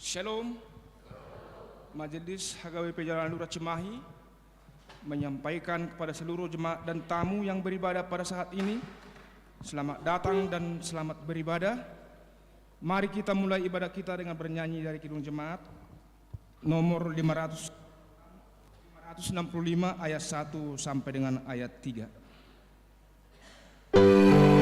Shalom. Majelis HKBP Jalan Lurah Cimahi menyampaikan kepada seluruh jemaat dan tamu yang beribadah pada saat ini, selamat datang dan selamat beribadah. Mari kita mulai ibadah kita dengan bernyanyi dari Kidung Jemaat nomor 565 ayat 1 sampai dengan ayat 3. Agar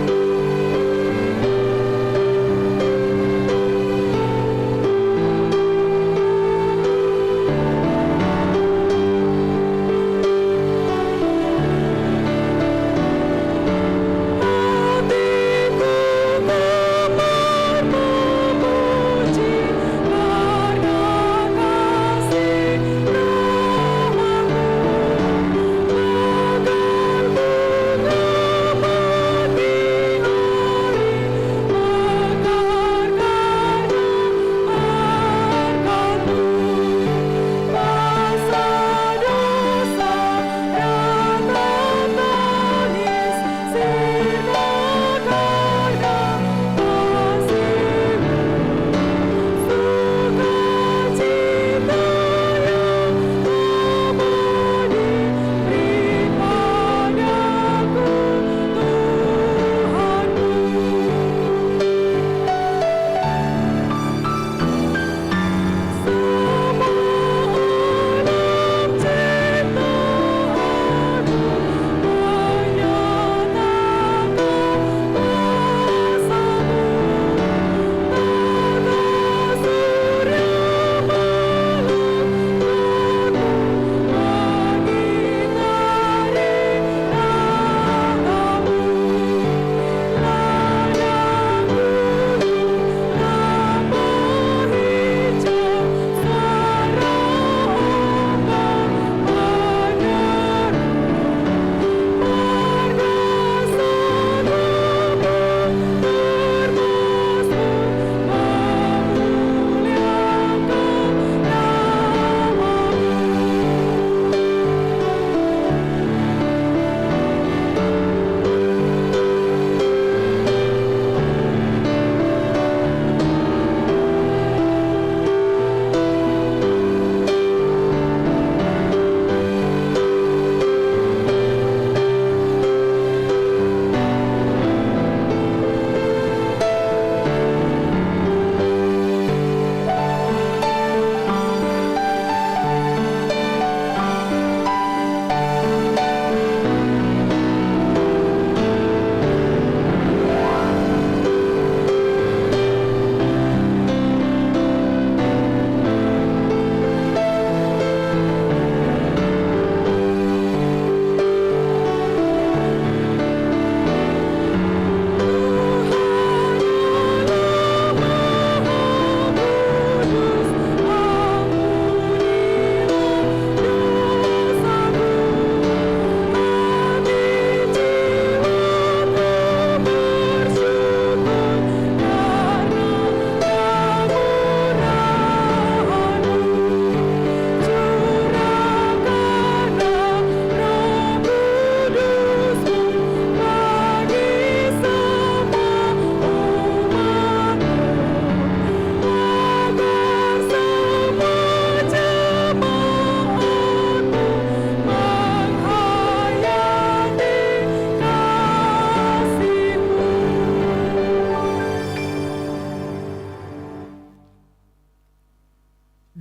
bunga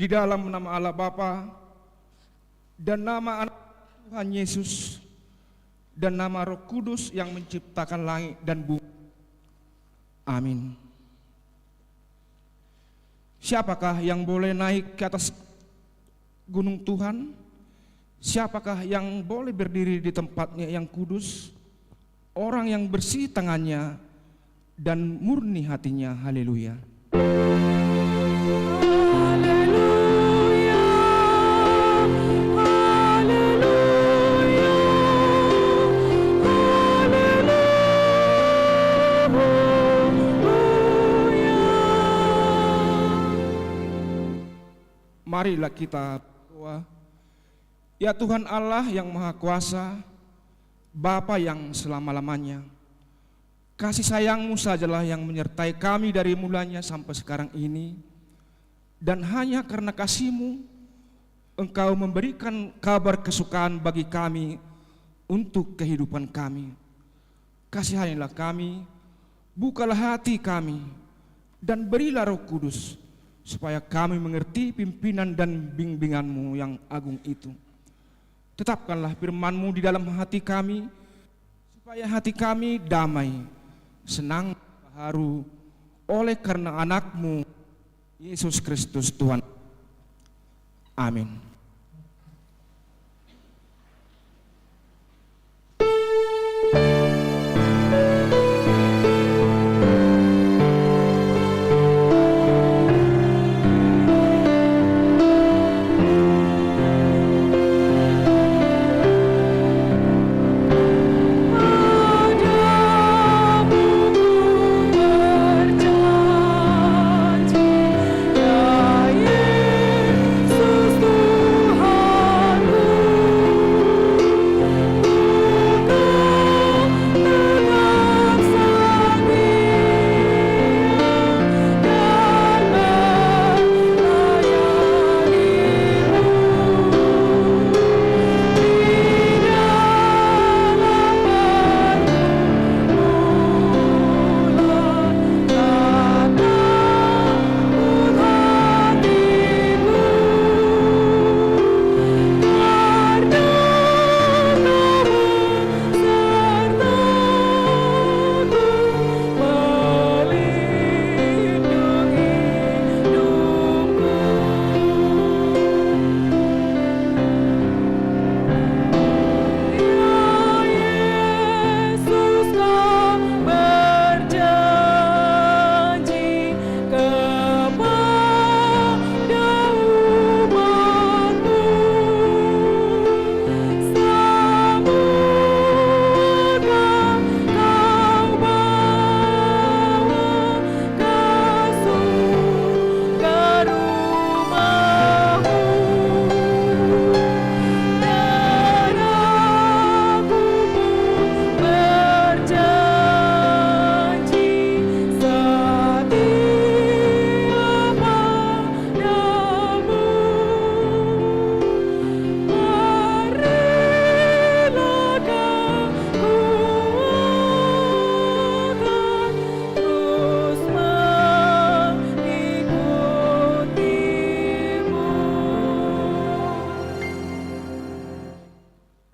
Di dalam nama Allah Bapa dan nama Anak Tuhan Yesus dan nama Roh Kudus yang menciptakan langit dan bumi. Amin. Siapakah yang boleh naik ke atas gunung Tuhan? Siapakah yang boleh berdiri di tempatnya yang kudus? Orang yang bersih tangannya dan murni hatinya. Haleluya. Marilah kita berdoa. Ya Tuhan Allah yang Maha Kuasa, Bapa yang selama-lamanya, kasih sayang-Mu sajalah yang menyertai kami dari mulanya sampai sekarang ini. Dan hanya karena kasih-Mu, Engkau memberikan kabar kesukaan bagi kami untuk kehidupan kami. Kasihanilah kami, bukalah hati kami, dan berilah Roh Kudus, supaya kami mengerti pimpinan dan bimbingan-Mu yang agung itu. Tetapkanlah firman-Mu di dalam hati kami, supaya hati kami damai, senang, haru, oleh karena Anak-Mu, Yesus Kristus Tuhan. Amin.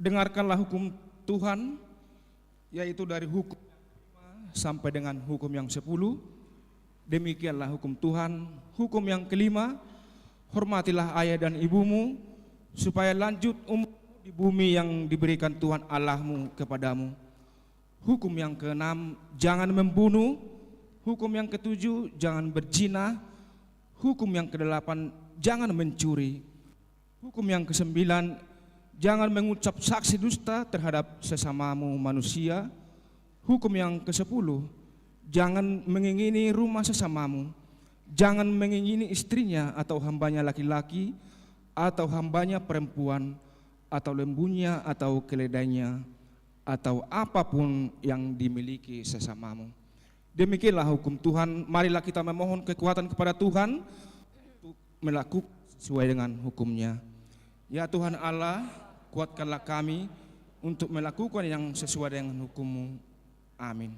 Dengarkanlah hukum Tuhan, yaitu dari hukum sampai dengan hukum yang 10. Demikianlah hukum Tuhan. Hukum yang kelima, hormatilah ayah dan ibumu, supaya lanjut umur di bumi yang diberikan Tuhan Allahmu kepadamu. Hukum yang keenam, jangan membunuh. Hukum yang ketujuh, jangan berzina. Hukum yang kedelapan, jangan mencuri. Hukum yang kesembilan, jangan mengucap saksi dusta terhadap sesamamu manusia. Hukum yang ke-10, jangan mengingini rumah sesamamu. Jangan mengingini istrinya atau hambanya laki-laki, atau hambanya perempuan, atau lembunya atau keledainya, atau apapun yang dimiliki sesamamu. Demikianlah hukum Tuhan. Marilah kita memohon kekuatan kepada Tuhan untuk melakukan sesuai dengan hukumnya. Ya Tuhan Allah, kuatkanlah kami untuk melakukan yang sesuai dengan hukum-Mu. Amin.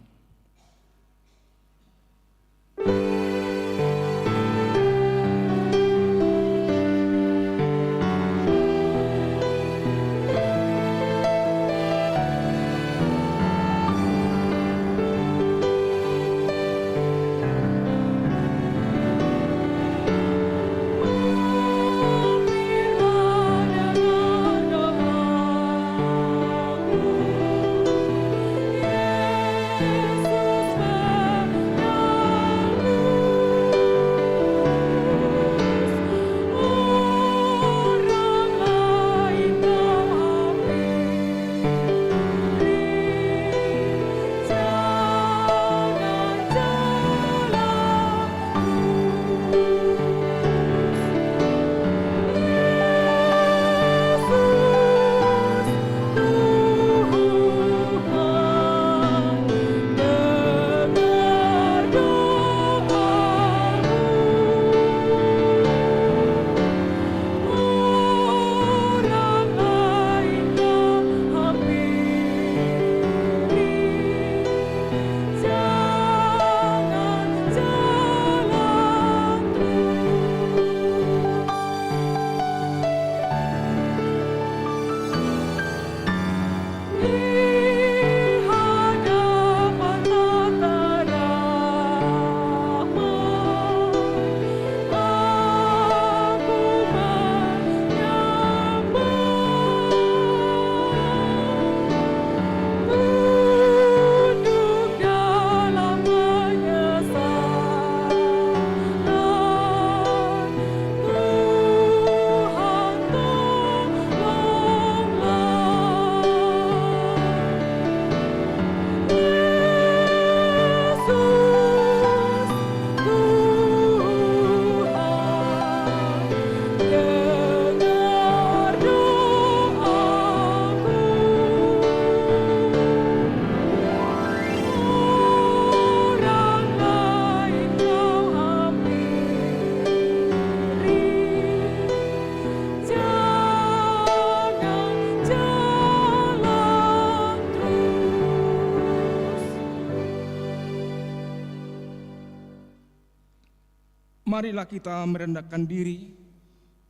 marilah kita merendahkan diri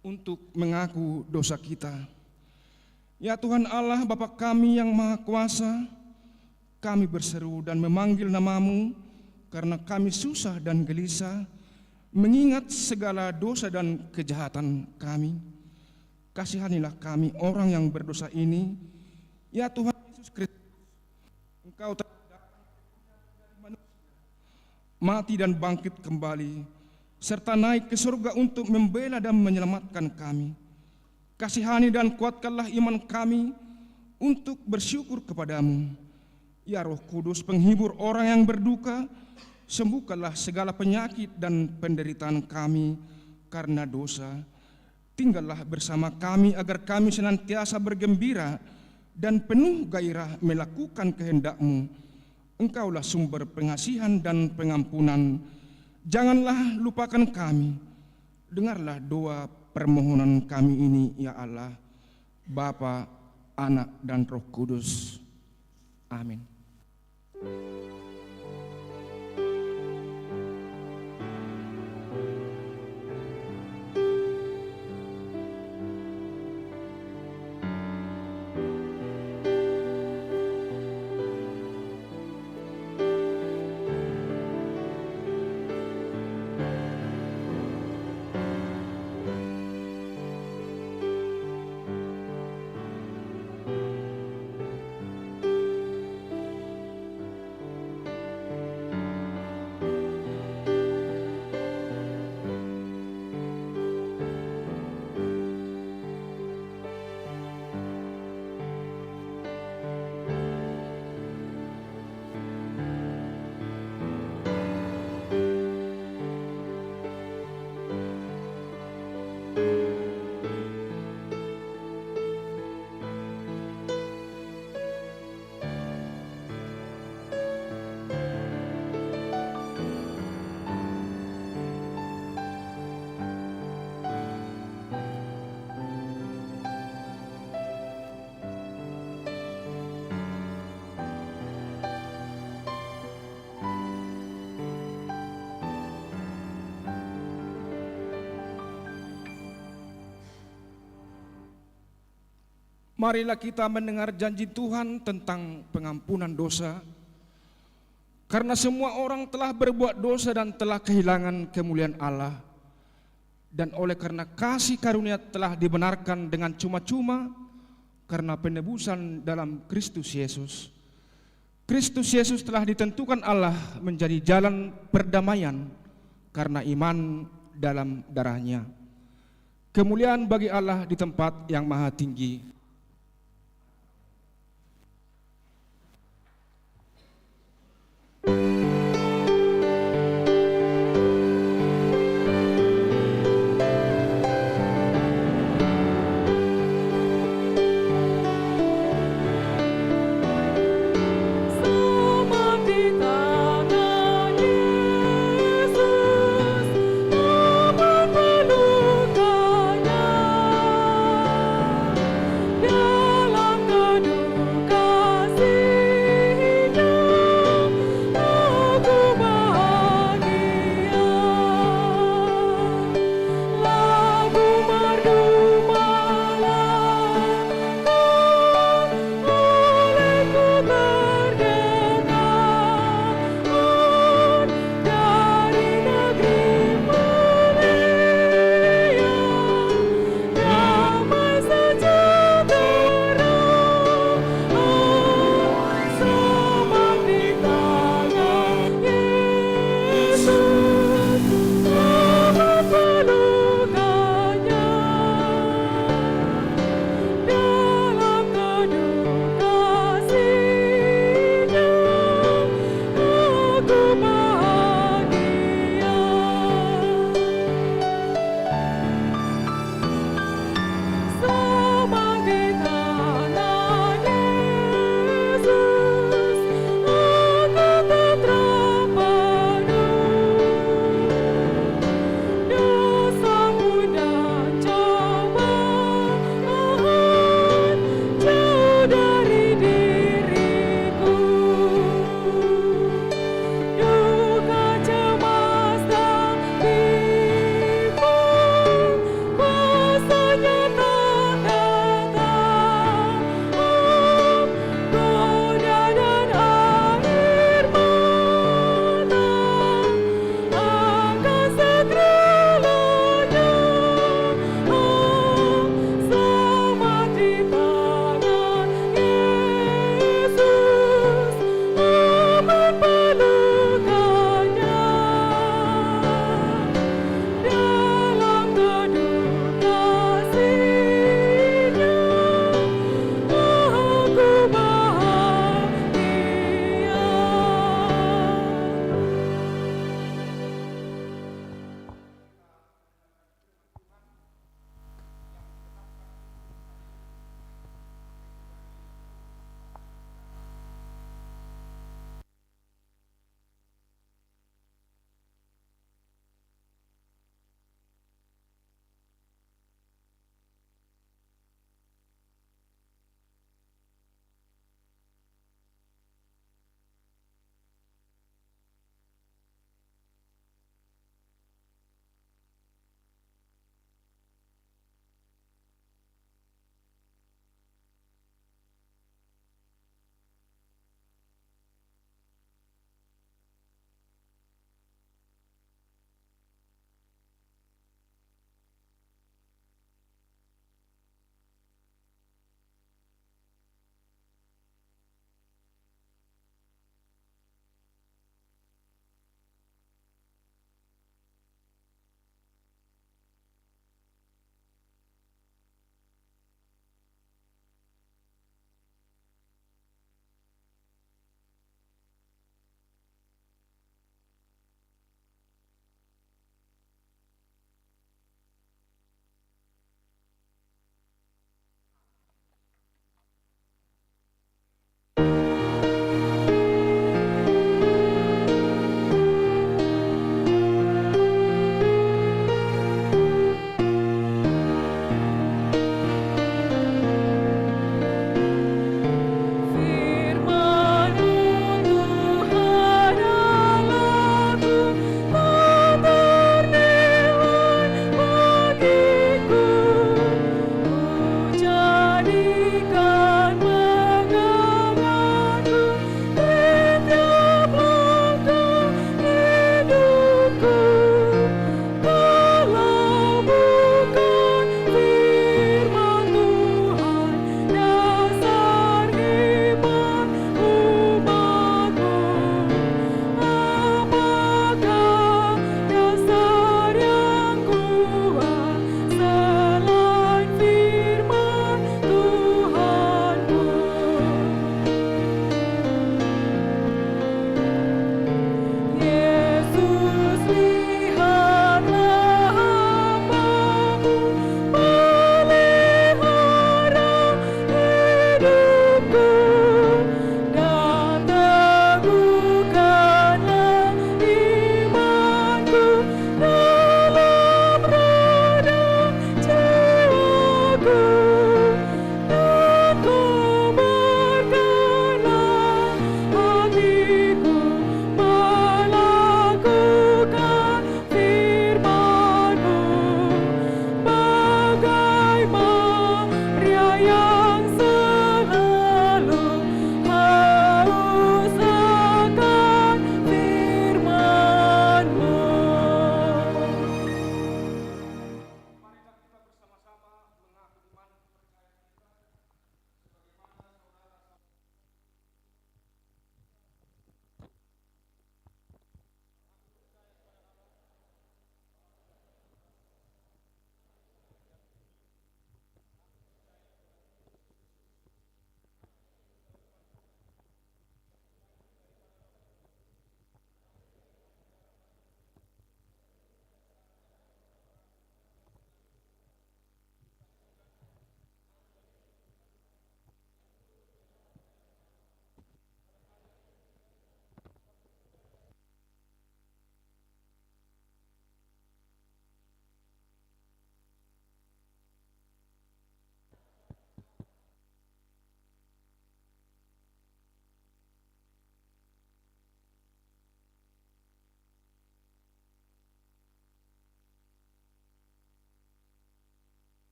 untuk mengaku dosa kita. Ya Tuhan Allah, Bapa kami yang Maha Kuasa, kami berseru dan memanggil nama-Mu karena kami susah dan gelisah mengingat segala dosa dan kejahatan kami. Kasihanilah kami orang yang berdosa ini, ya Tuhan Yesus Kristus. Engkau telah datang dari manusia, mati dan bangkit kembali, serta naik ke surga untuk membela dan menyelamatkan kami. Kasihani dan kuatkanlah iman kami untuk bersyukur kepadamu. Ya Roh Kudus, penghibur orang yang berduka, sembuhkanlah segala penyakit dan penderitaan kami karena dosa. Tinggallah bersama kami agar kami senantiasa bergembira dan penuh gairah melakukan kehendak-Mu. Engkaulah sumber pengasihan dan pengampunan. Janganlah lupakan kami. Dengarlah doa permohonan kami ini, ya Allah, Bapa, Anak, dan Roh Kudus. Amin. Marilah kita mendengar janji Tuhan tentang pengampunan dosa. Karena semua orang telah berbuat dosa dan telah kehilangan kemuliaan Allah. Dan oleh karena kasih karunia telah dibenarkan dengan cuma-cuma karena penebusan dalam Kristus Yesus. Kristus Yesus telah ditentukan Allah menjadi jalan perdamaian karena iman dalam darah-Nya. Kemuliaan bagi Allah di tempat yang maha tinggi.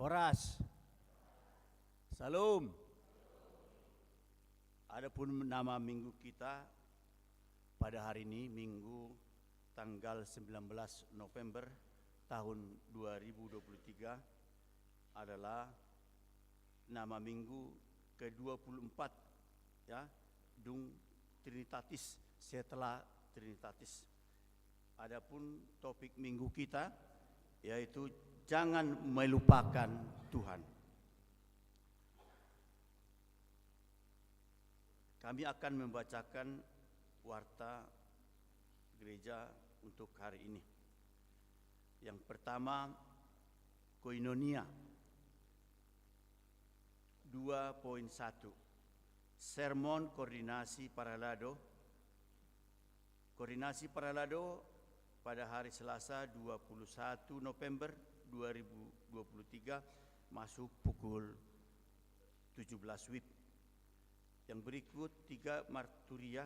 Horas. Salam. Adapun nama minggu kita pada hari ini, Minggu tanggal 19 November tahun 2023 adalah nama minggu ke-24 ya, Dung Trinitatis, setelah Trinitatis. Adapun topik minggu kita yaitu jangan melupakan Tuhan. Kami akan membacakan warta gereja untuk hari ini. Yang pertama, Koinonia 2.1, Sermon Koordinasi Paralado. Koordinasi Paralado pada hari Selasa 21 November 2023 masuk pukul 17 WIB. Yang berikut 3 marturia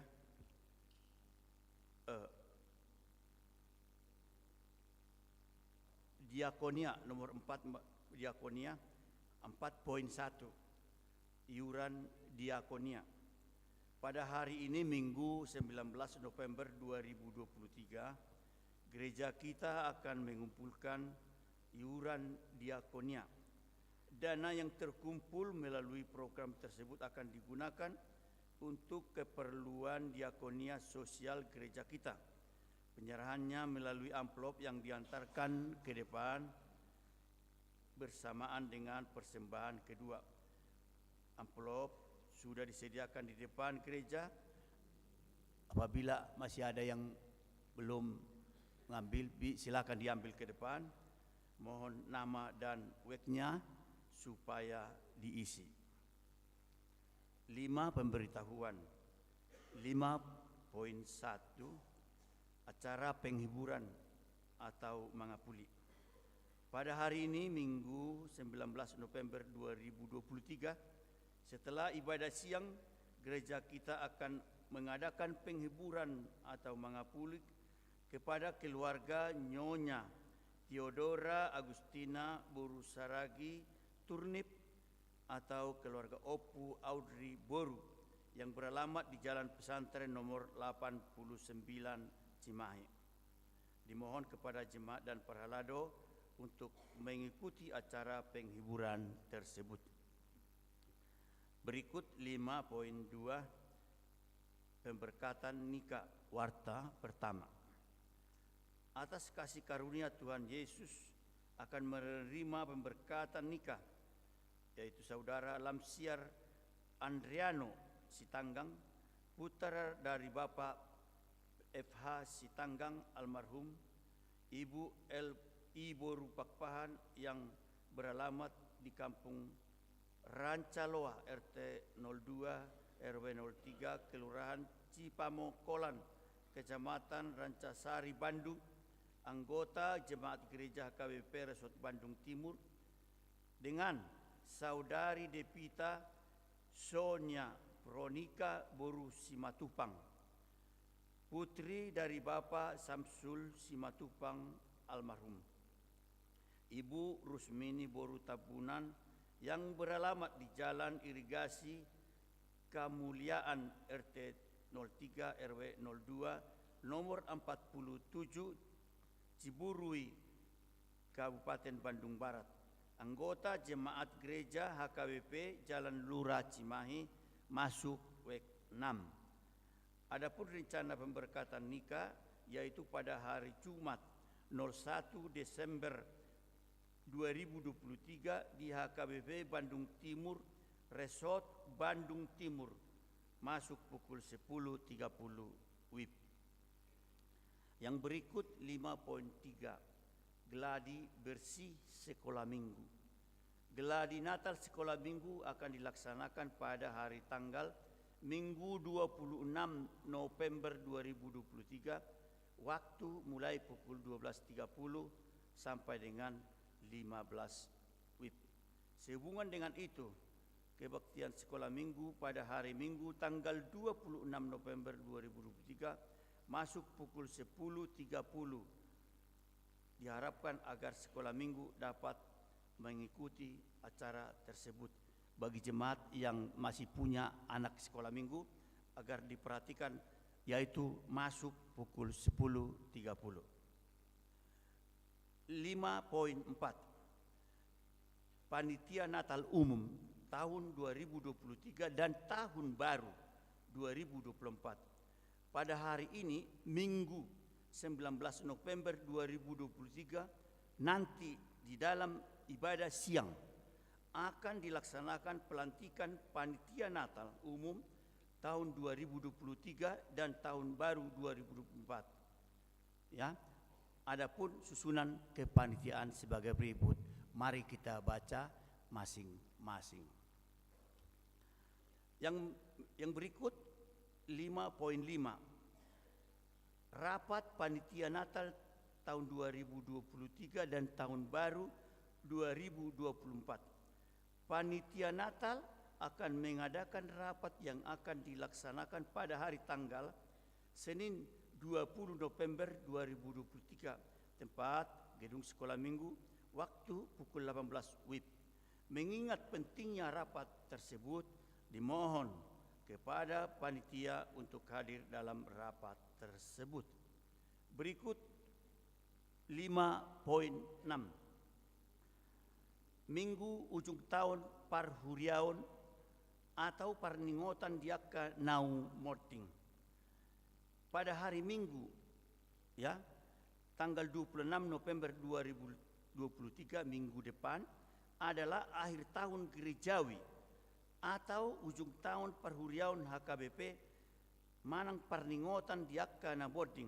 Diakonia nomor 4, Diakonia 4.1, iuran diakonia. Pada hari ini Minggu 19 November 2023 gereja kita akan mengumpulkan iuran diakonia. Dana yang terkumpul melalui program tersebut akan digunakan untuk keperluan diakonia sosial gereja kita. Penyerahannya melalui amplop yang diantarkan ke depan bersamaan dengan persembahan kedua. Amplop sudah disediakan di depan gereja. Apabila masih ada yang belum mengambil, silakan diambil ke depan. Mohon nama dan weknya supaya diisi. 5 pemberitahuan. 5.1, acara penghiburan atau mangapuli. Pada hari ini Minggu 19 November 2023, setelah ibadah siang, gereja kita akan mengadakan penghiburan atau mangapuli kepada keluarga Nyonya Theodora Agustina Borusaragi Turnip atau keluarga Opu Audrey Boru yang beralamat di Jalan Pesantren nomor 89 Cimahi. Dimohon kepada jemaat dan paralado untuk mengikuti acara penghiburan tersebut. Berikut 5.2, pemberkatan nikah warta pertama. Atas kasih karunia Tuhan Yesus akan menerima pemberkatan nikah, yaitu saudara Lamsiar Andriano Sitanggang, putra dari Bapak FH Sitanggang almarhum, Ibu Boru Pakpahan yang beralamat di Kampung Rancaloa RT 02 RW 03 Kelurahan Cipamokolan, Kecamatan Rancasari, Bandung, anggota Jemaat Gereja HKBP Resort Bandung Timur, dengan saudari Depita Sonia Veronica Boru Simatupang, putri dari Bapak Samsul Simatupang almarhum, Ibu Rusmini Boru Tabunan yang beralamat di Jalan Irigasi Kemuliaan RT 03 RW 02 nomor 47 Ciburui, Kabupaten Bandung Barat, anggota Jemaat Gereja HKBP Jalan Lurah Cimahi, masuk WEK 6. Adapun rencana pemberkatan nikah yaitu pada hari Jumat 01 Desember 2023 di HKBP Bandung Timur, Resort Bandung Timur, masuk pukul 10.30 WIB. Yang berikut 5.3, geladi bersih sekolah minggu. Geladi Natal sekolah minggu akan dilaksanakan pada hari tanggal Minggu 26 November 2023, waktu mulai pukul 12.30 sampai dengan 15 WIB. Sehubungan dengan itu, kebaktian sekolah minggu pada hari Minggu tanggal 26 November 2023 masuk pukul 10.30. Diharapkan agar sekolah minggu dapat mengikuti acara tersebut. Bagi jemaat yang masih punya anak sekolah minggu, agar diperhatikan, yaitu masuk pukul 10.30. 5.4 Panitia Natal Umum tahun 2023 dan Tahun Baru 2024. Pada hari ini, Minggu 19 November 2023, nanti di dalam ibadah siang akan dilaksanakan pelantikan Panitia Natal Umum tahun 2023 dan Tahun Baru 2024. Ya, adapun susunan kepanitiaan sebagai berikut. Mari kita baca masing-masing. Yang berikut 5.5 Rapat Panitia Natal tahun 2023 dan Tahun Baru 2024. Panitia Natal akan mengadakan rapat yang akan dilaksanakan pada hari tanggal Senin 20 November 2023. Tempat Gedung Sekolah Minggu, waktu pukul 18 WIB. Mengingat pentingnya rapat tersebut, dimohon kepada panitia untuk hadir dalam rapat tersebut. Berikut 5.6 Minggu ujung tahun Parhuriaun atau Parningotan Diaka Nau Morting. Pada hari Minggu, ya, tanggal 26 November 2023, minggu depan, adalah akhir tahun gerejawi atau ujung tahun Parhuriaun HKBP Manang Parningotan Diaka Nau Morting.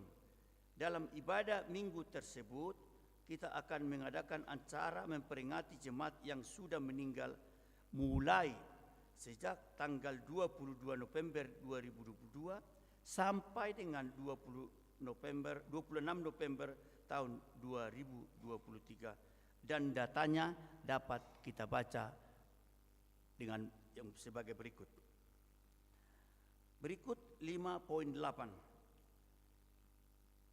Dalam ibadah minggu tersebut, kita akan mengadakan acara memperingati jemaat yang sudah meninggal mulai sejak tanggal 22 November 2022 sampai dengan 26 November tahun 2023. Dan datanya dapat kita baca dengan yang sebagai berikut. Berikut 5.8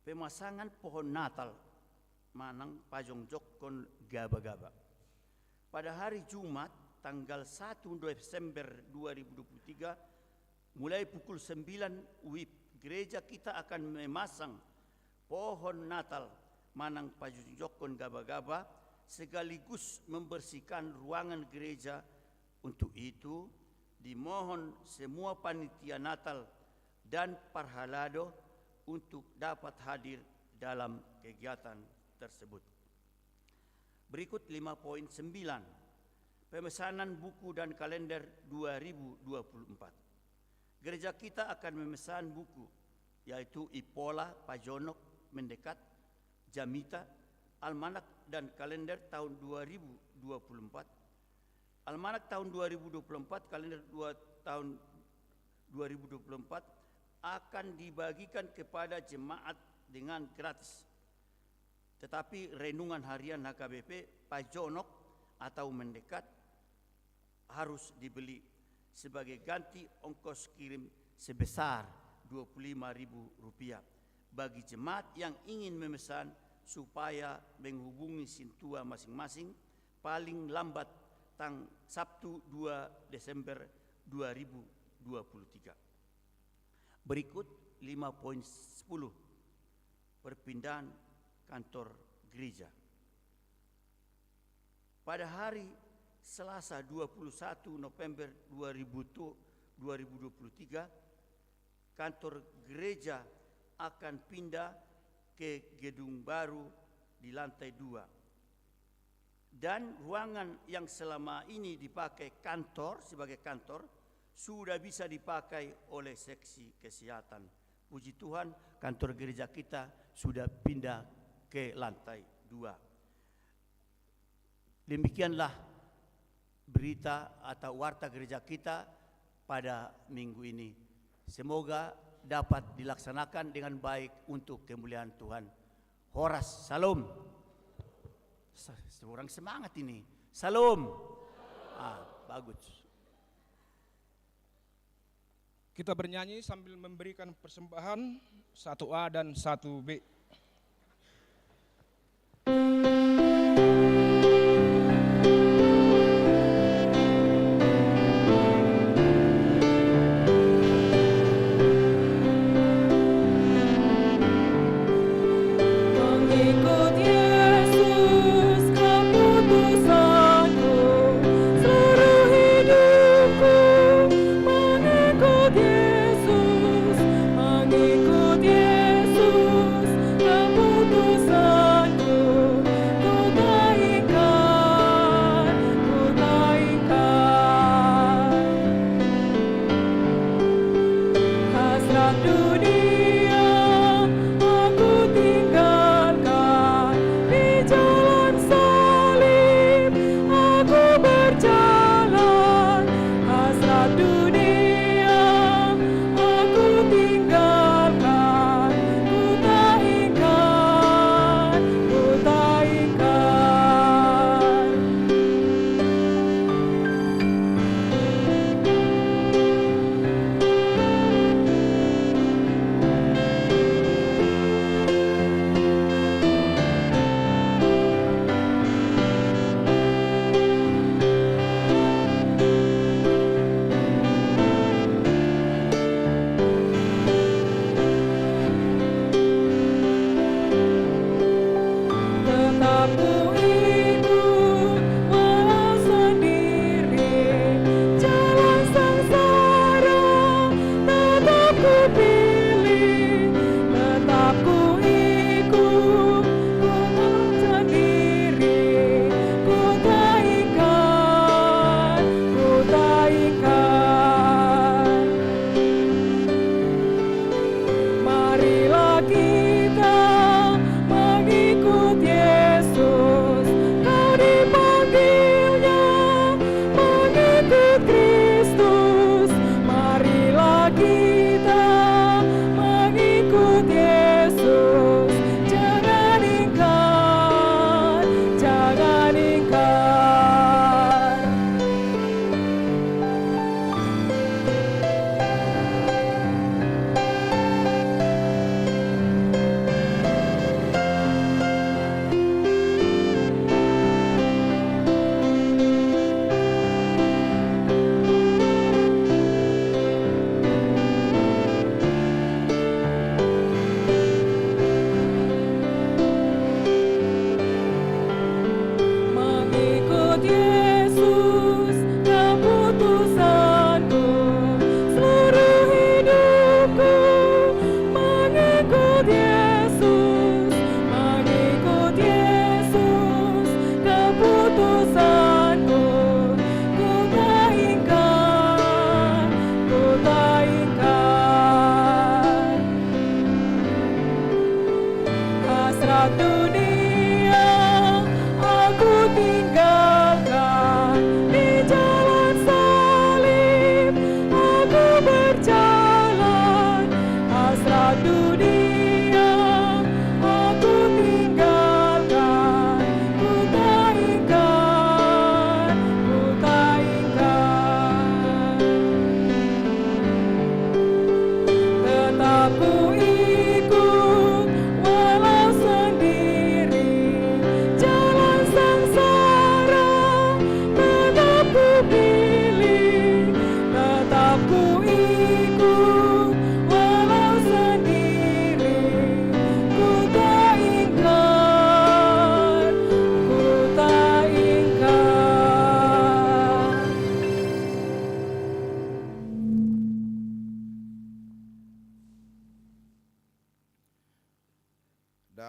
Pemasangan pohon Natal Manang Pajongjok kon Gaba-Gaba. Pada hari Jumat tanggal 1 Desember 2023 mulai pukul 9 WIB, gereja kita akan memasang pohon Natal Manang Pajongjok kon Gaba-Gaba sekaligus membersihkan ruangan gereja. Untuk itu dimohon semua panitia Natal dan parhalado untuk dapat hadir dalam kegiatan tersebut. Berikut 5.9 Pemesanan buku dan kalender 2024. Gereja kita akan memesan buku, yaitu Ipola, Pajonok, Mendekat, Jamita, Almanak dan kalender tahun 2024. Almanak tahun 2024, kalender tahun 2024 akan dibagikan kepada jemaat dengan gratis. Tetapi renungan harian HKBP Pajonok atau Mendekat harus dibeli sebagai ganti ongkos kirim sebesar Rp25.000 bagi jemaat yang ingin memesan, supaya menghubungi Sintua masing-masing paling lambat Sabtu 2 Desember 2023. Berikut 5.10 Perpindahan kantor gereja. Pada hari Selasa 21 November 2023, kantor gereja akan pindah ke gedung baru di lantai 2. Dan ruangan yang selama ini dipakai kantor sebagai kantor sudah bisa dipakai oleh seksi kesehatan. Puji Tuhan, kantor gereja kita sudah pindah ke lantai 2. Demikianlah berita atau warta gereja kita pada minggu ini. Semoga dapat dilaksanakan dengan baik untuk kemuliaan Tuhan. Horas, salam. Seorang semangat ini. Salam. Bagus. Kita bernyanyi sambil memberikan persembahan 1A dan 1B.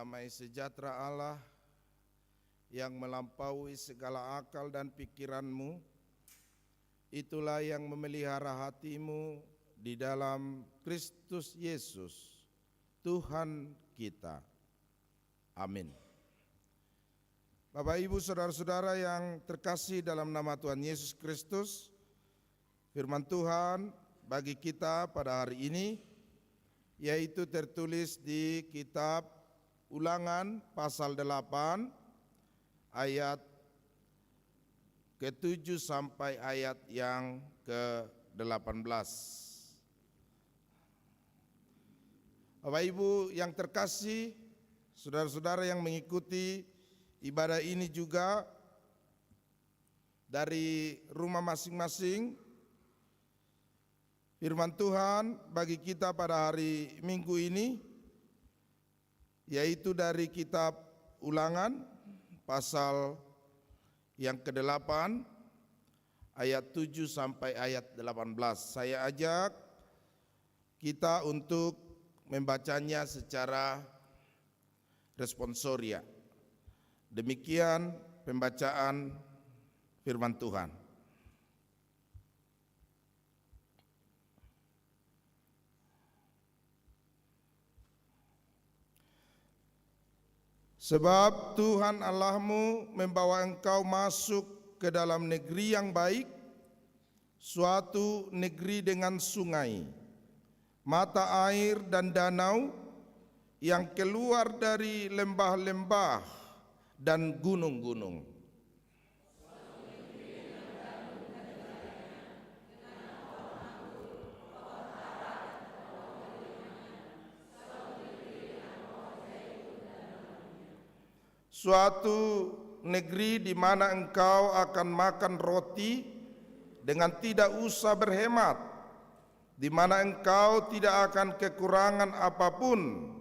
Damai sejahtera Allah yang melampaui segala akal dan pikiranmu, itulah yang memelihara hatimu di dalam Kristus Yesus, Tuhan kita. Amin. Bapak, Ibu, saudara-saudara yang terkasih dalam nama Tuhan Yesus Kristus, firman Tuhan bagi kita pada hari ini yaitu tertulis di kitab Ulangan pasal 8 ayat ke-7 sampai ayat yang ke-18. Bapak Ibu yang terkasih, saudara-saudara yang mengikuti ibadah ini juga dari rumah masing-masing, firman Tuhan bagi kita pada hari Minggu ini yaitu dari kitab Ulangan pasal yang ke-8 ayat 7 sampai ayat 18. Saya ajak kita untuk membacanya secara responsoria. Demikian pembacaan firman Tuhan. Sebab Tuhan Allahmu membawa engkau masuk ke dalam negeri yang baik, suatu negeri dengan sungai, mata air dan danau yang keluar dari lembah-lembah dan gunung-gunung. Suatu negeri di mana engkau akan makan roti dengan tidak usah berhemat, di mana engkau tidak akan kekurangan apapun.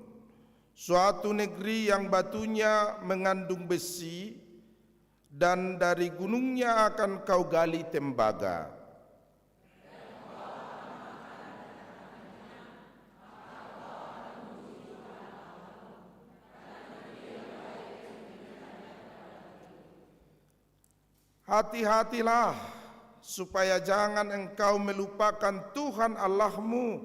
Suatu negeri yang batunya mengandung besi, dan dari gunungnya akan kau gali tembaga. Hati-hatilah supaya jangan engkau melupakan Tuhan Allahmu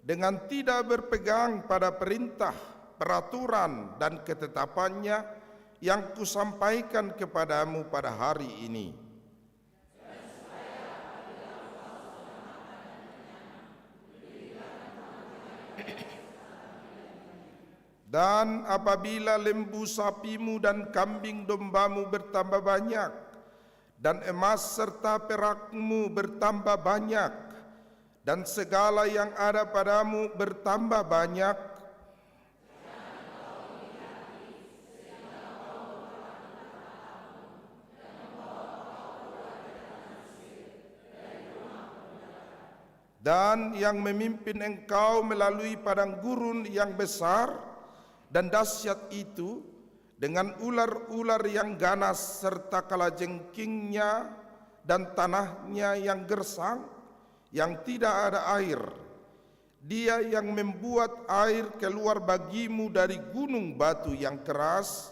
dengan tidak berpegang pada perintah, peraturan dan ketetapannya yang kusampaikan kepadamu pada hari ini. Dan apabila lembu sapimu dan kambing dombamu bertambah banyak, dan emas serta perakmu bertambah banyak, dan segala yang ada padamu bertambah banyak, dan yang memimpin engkau melalui padang gurun yang besar dan dahsyat itu, dengan ular-ular yang ganas serta kalajengkingnya dan tanahnya yang gersang, yang tidak ada air. Dia yang membuat air keluar bagimu dari gunung batu yang keras,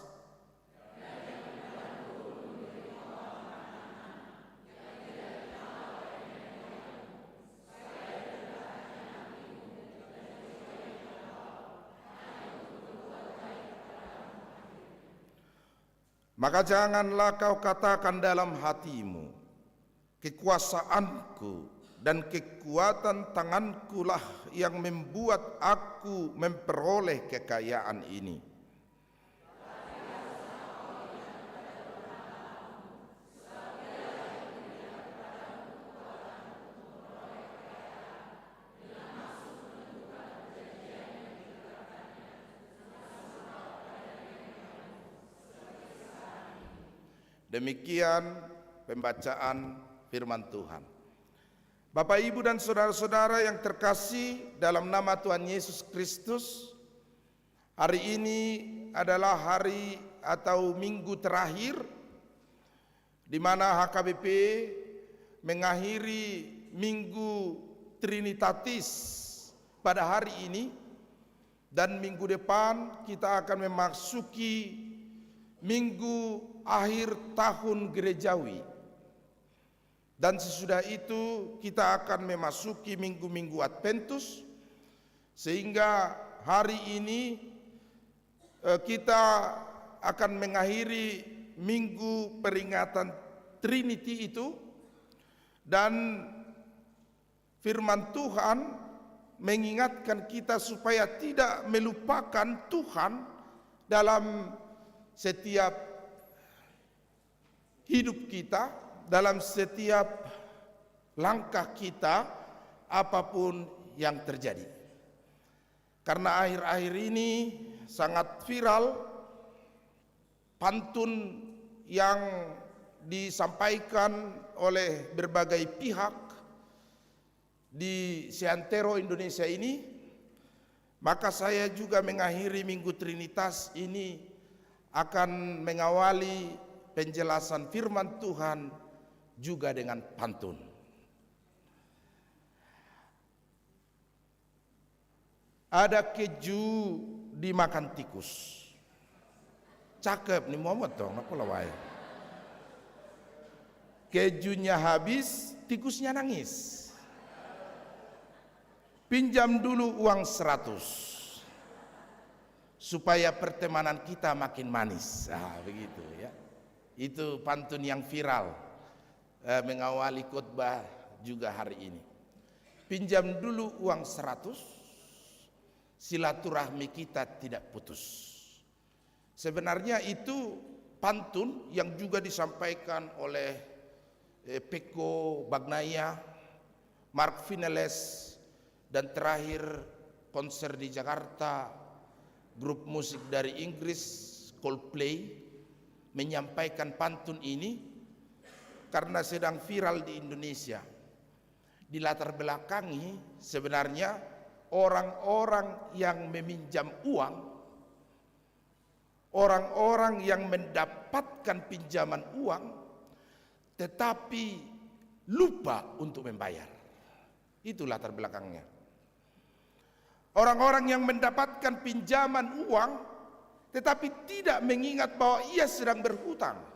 maka janganlah kau katakan dalam hatimu, kekuasaanku dan kekuatan tanganku lah yang membuat aku memperoleh kekayaan ini. Demikian pembacaan firman Tuhan. Bapak, Ibu, dan saudara-saudara yang terkasih dalam nama Tuhan Yesus Kristus, hari ini adalah hari atau minggu terakhir di mana HKBP mengakhiri minggu Trinitatis pada hari ini, dan minggu depan kita akan memasuki minggu akhir tahun gerejawi, dan sesudah itu kita akan memasuki minggu-minggu Adventus, sehingga hari ini kita akan mengakhiri minggu peringatan Trinity itu, dan firman Tuhan mengingatkan kita supaya tidak melupakan Tuhan dalam setiap hidup kita, dalam setiap langkah kita, apapun yang terjadi. Karena akhir-akhir ini sangat viral pantun yang disampaikan oleh berbagai pihak di seantero Indonesia ini, maka saya juga mengakhiri Minggu Trinitas ini akan mengawali penjelasan firman Tuhan juga dengan pantun. Ada keju dimakan tikus. Cakep nih Muhammad dong, apa lawai. Kejunya habis, tikusnya nangis. Pinjam dulu uang 100. supaya pertemanan kita makin manis. Begitu ya. Itu pantun yang viral mengawali khotbah juga hari ini. Pinjam dulu uang 100, silaturahmi kita tidak putus. Sebenarnya itu pantun yang juga disampaikan oleh Peko Bagnaya, Mark Vineles, dan terakhir konser di Jakarta grup musik dari Inggris Coldplay menyampaikan pantun ini karena sedang viral di Indonesia. Dilatar belakangi sebenarnya orang-orang yang meminjam uang, orang-orang yang mendapatkan pinjaman uang tetapi lupa untuk membayar. Itu latar belakangnya. Orang-orang yang mendapatkan pinjaman uang tetapi tidak mengingat bahwa ia sedang berhutang.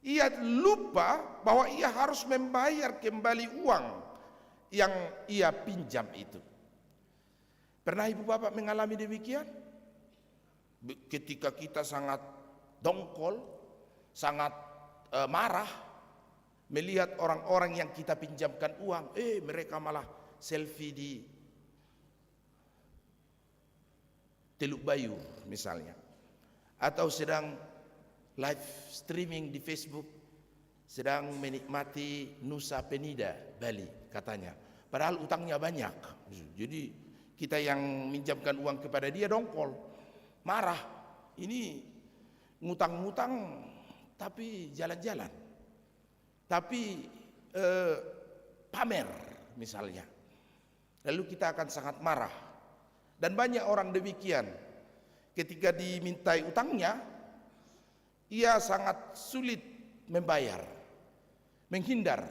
Ia lupa bahwa ia harus membayar kembali uang yang ia pinjam itu. Pernah ibu bapak mengalami demikian? Ketika kita sangat dongkol, sangat marah melihat orang-orang yang kita pinjamkan uang, mereka malah selfie di Teluk Bayur misalnya, atau sedang live streaming di Facebook, sedang menikmati Nusa Penida Bali katanya, padahal utangnya banyak. Jadi kita yang minjamkan uang kepada dia dongkol, marah, ini ngutang-ngutang tapi jalan-jalan, tapi pamer misalnya, lalu kita akan sangat marah. Dan banyak orang demikian, ketika dimintai utangnya, ia sangat sulit membayar, menghindar,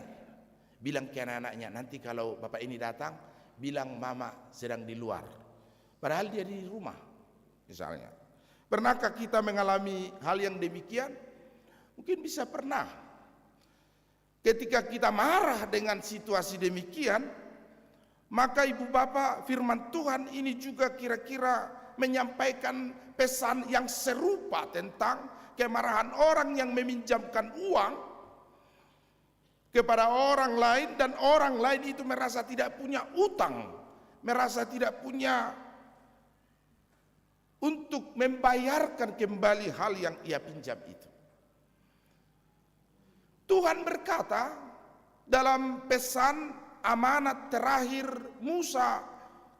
bilang ke anak-anaknya, nanti kalau bapak ini datang, bilang mama sedang di luar, padahal dia di rumah misalnya. Pernahkah kita mengalami hal yang demikian? Mungkin bisa pernah. Ketika kita marah dengan situasi demikian, maka ibu bapak, firman Tuhan ini juga kira-kira menyampaikan pesan yang serupa tentang kemarahan orang yang meminjamkan uang kepada orang lain, dan orang lain itu merasa tidak punya utang, merasa tidak punya untuk membayarkan kembali hal yang ia pinjam itu. Tuhan berkata dalam pesan amanat terakhir Musa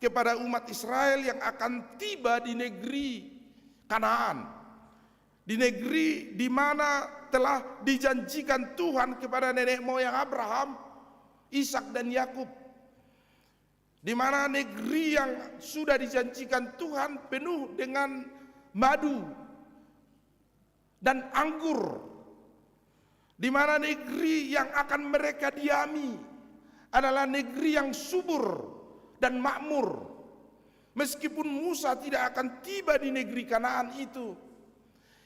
kepada umat Israel yang akan tiba di negeri Kanaan, di negeri di mana telah dijanjikan Tuhan kepada nenek moyang Abraham, Ishak dan Yakub, di mana negeri yang sudah dijanjikan Tuhan penuh dengan madu dan anggur, di mana negeri yang akan mereka diami adalah negeri yang subur dan makmur. Meskipun Musa tidak akan tiba di negeri Kanaan itu,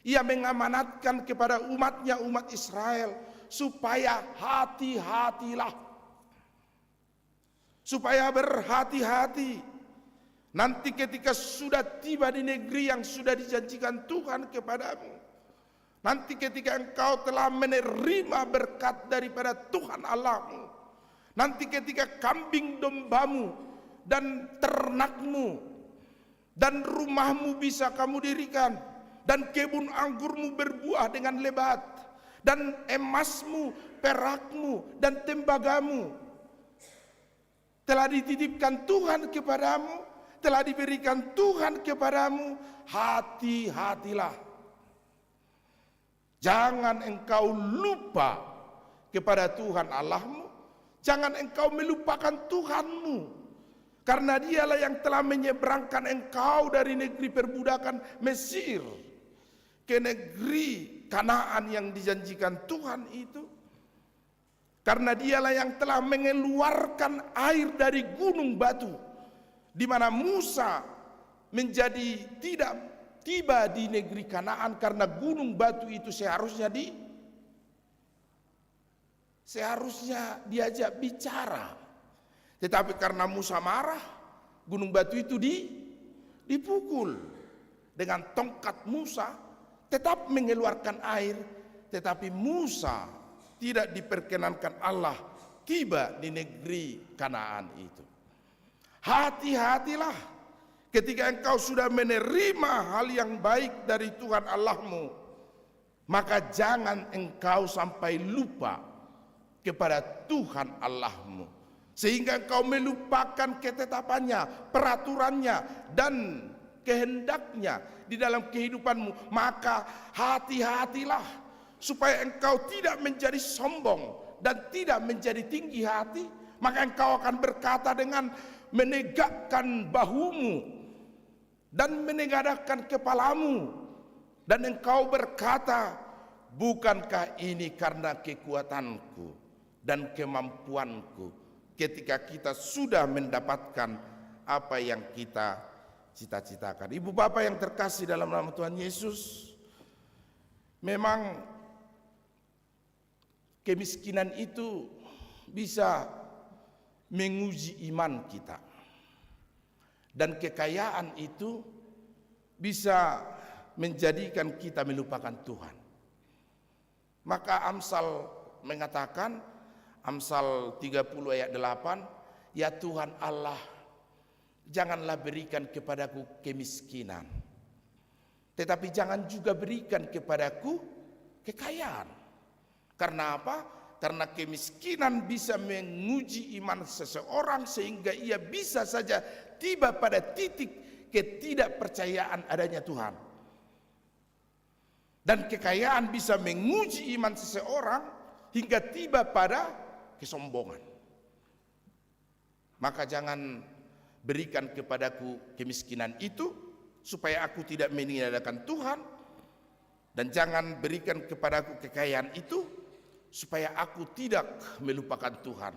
ia mengamanatkan kepada umatnya, umat Israel, supaya hati-hatilah, supaya berhati-hati. Nanti ketika sudah tiba di negeri yang sudah dijanjikan Tuhan kepadamu, nanti ketika engkau telah menerima berkat daripada Tuhan Allahmu, nanti ketika kambing dombamu dan ternakmu dan rumahmu bisa kamu dirikan, dan kebun anggurmu berbuah dengan lebat, dan emasmu, perakmu, dan tembagamu telah dititipkan Tuhan kepadamu, telah diberikan Tuhan kepadamu, hati-hatilah. Jangan engkau lupa kepada Tuhan Allahmu. Jangan engkau melupakan Tuhanmu, karena dialah yang telah menyeberangkan engkau dari negeri perbudakan Mesir ke negeri Kanaan yang dijanjikan Tuhan itu. Karena dialah yang telah mengeluarkan air dari gunung batu, di mana Musa menjadi tidak tiba di negeri Kanaan karena gunung batu itu seharusnya diajak bicara, tetapi karena Musa marah, gunung batu itu dipukul. dengan tongkat Musa tetap mengeluarkan air, tetapi Musa tidak diperkenankan Allah tiba di negeri Kanaan itu. Hati-hatilah ketika engkau sudah menerima hal yang baik dari Tuhan Allahmu, maka jangan engkau sampai lupa kepada Tuhan Allahmu, sehingga engkau melupakan ketetapannya, peraturannya, dan kehendaknya di dalam kehidupanmu. Maka hati-hatilah supaya engkau tidak menjadi sombong dan tidak menjadi tinggi hati. Maka engkau akan berkata dengan menegakkan bahumu dan menegadahkan kepalamu, dan engkau berkata, bukankah ini karena kekuatanku dan kemampuanku, ketika kita sudah mendapatkan apa yang kita cita-citakan. Ibu bapak yang terkasih dalam nama Tuhan Yesus, memang kemiskinan itu bisa menguji iman kita, dan kekayaan itu bisa menjadikan kita melupakan Tuhan. Maka Amsal mengatakan, Amsal 30 ayat 8, ya Tuhan Allah, janganlah berikan kepadaku kemiskinan, tetapi jangan juga berikan kepadaku kekayaan. Karena apa? Karena kemiskinan bisa menguji iman seseorang, sehingga ia bisa saja tiba pada titik ketidakpercayaan adanya Tuhan. Dan kekayaan bisa menguji iman seseorang hingga tiba pada kesombongan. Maka jangan berikan kepadaku kemiskinan itu, supaya aku tidak meniadakan Tuhan, dan jangan berikan kepadaku kekayaan itu, supaya aku tidak melupakan Tuhan.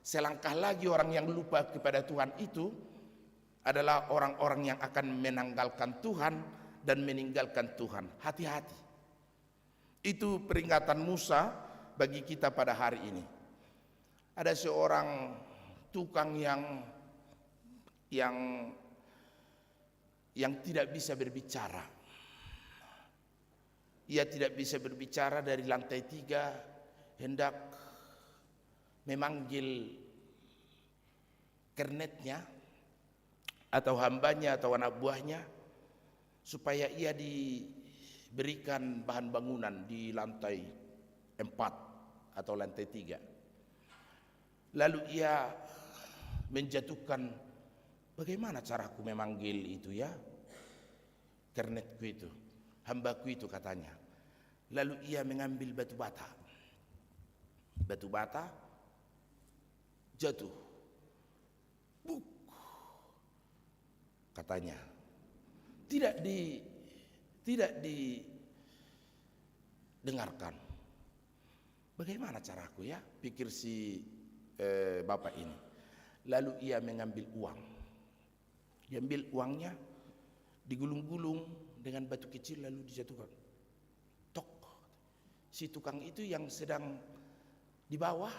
Selangkah lagi orang yang lupa kepada Tuhan itu adalah orang-orang yang akan menanggalkan Tuhan dan meninggalkan Tuhan. Hati-hati. Itu peringatan Musa bagi kita pada hari ini. Ada seorang tukang yang tidak bisa berbicara. Ia tidak bisa berbicara dari lantai 3, hendak memanggil kernetnya atau hambanya atau anak buahnya supaya ia diberikan bahan bangunan di lantai 4 atau lantai 3. Lalu ia menjatuhkan, bagaimana caraku memanggil itu ya, kernetku itu, hambaku itu, katanya. Lalu ia mengambil batu bata jatuh, buk, katanya. Tidak didengarkan. Bagaimana caraku ya, pikir si bapak ini. Lalu ia mengambil uang. Diambil uangnya, digulung-gulung dengan batu kecil, lalu dijatuhkan. Tok. Si tukang itu yang sedang di bawah,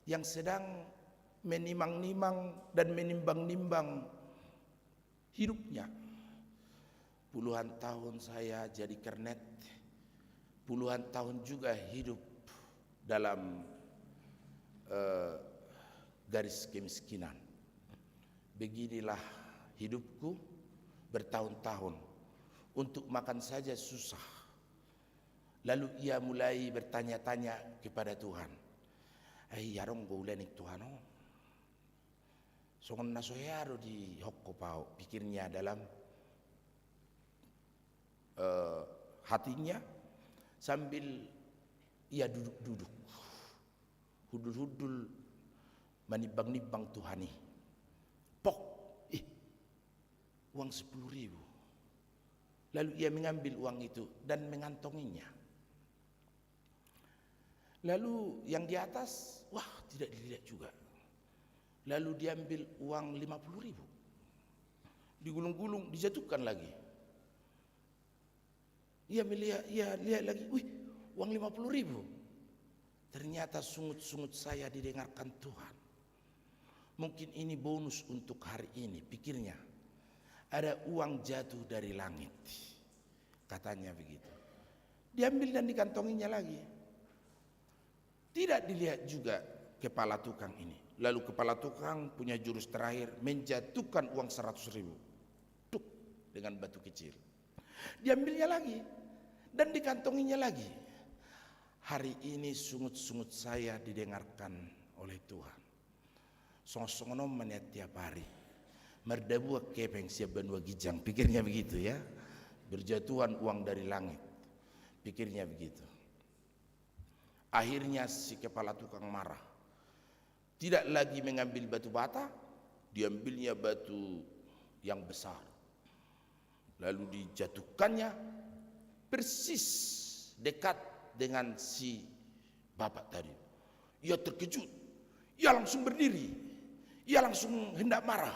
yang sedang menimang-nimang dan menimbang-nimbang hidupnya. Puluhan tahun saya jadi kernet, puluhan tahun juga hidup dalam garis kemiskinan. Beginilah hidupku bertahun-tahun, untuk makan saja susah. Lalu ia mulai bertanya-tanya kepada Tuhan. Yarong goulenik Tuhan, songon nasoyaro di hokko pao, pikirnya dalam hatinya, sambil ia duduk-duduk, hudul-hudul menibang-nibang Tuhani. Pok, uang 10.000. Lalu ia mengambil uang itu dan mengantonginya. Lalu yang di atas, wah, tidak dilihat juga. Lalu diambil uang 50.000, digulung-gulung, dijatuhkan lagi. Ia lihat lagi, wih, uang 50.000. Ternyata sungut-sungut saya didengarkan Tuhan. Mungkin ini bonus untuk hari ini, pikirnya. ada uang jatuh dari langit. Katanya begitu. Diambil dan dikantonginya lagi. Tidak dilihat juga kepala tukang ini. Lalu kepala tukang punya jurus terakhir, menjatuhkan uang 100.000. Tuk, dengan batu kecil. Diambilnya lagi dan dikantonginya lagi. Hari ini sungut-sungut saya didengarkan oleh Tuhan. Song-songono menit tiap hari. Merdabua kepeng siap benua gijang. Pikirnya begitu ya. Berjatuhan uang dari langit. Pikirnya begitu. Akhirnya si kepala tukang marah. Tidak lagi mengambil batu bata, diambilnya batu yang besar. Lalu dijatuhkannya persis dekat dengan si bapak tadi. Ia terkejut. Ia langsung berdiri. Ia langsung hendak marah.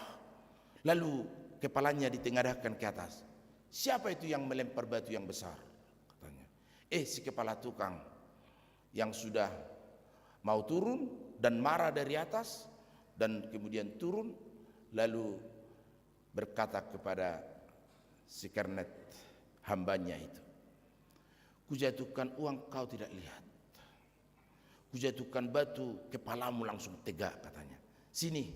Lalu kepalanya ditengadahkan ke atas. Siapa itu yang melempar batu yang besar? Katanya. Si kepala tukang yang sudah mau turun dan marah dari atas dan kemudian turun lalu berkata kepada si kernet hambanya itu, kujatuhkan uang kau tidak lihat, kujatuhkan batu kepalamu langsung tegak katanya. Sini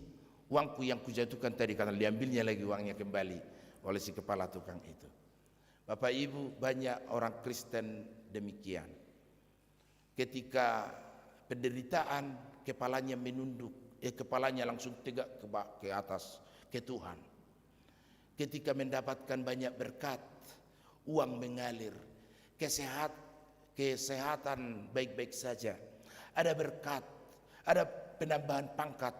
uangku yang kujatuhkan tadi, karena diambilnya lagi uangnya kembali oleh si kepala tukang itu. Bapak Ibu, banyak orang Kristen demikian. Ketika penderitaan kepalanya menunduk, kepalanya langsung tegak ke atas ke Tuhan. Ketika mendapatkan banyak berkat, uang mengalir, kesehatan baik-baik saja, ada berkat, ada penambahan pangkat,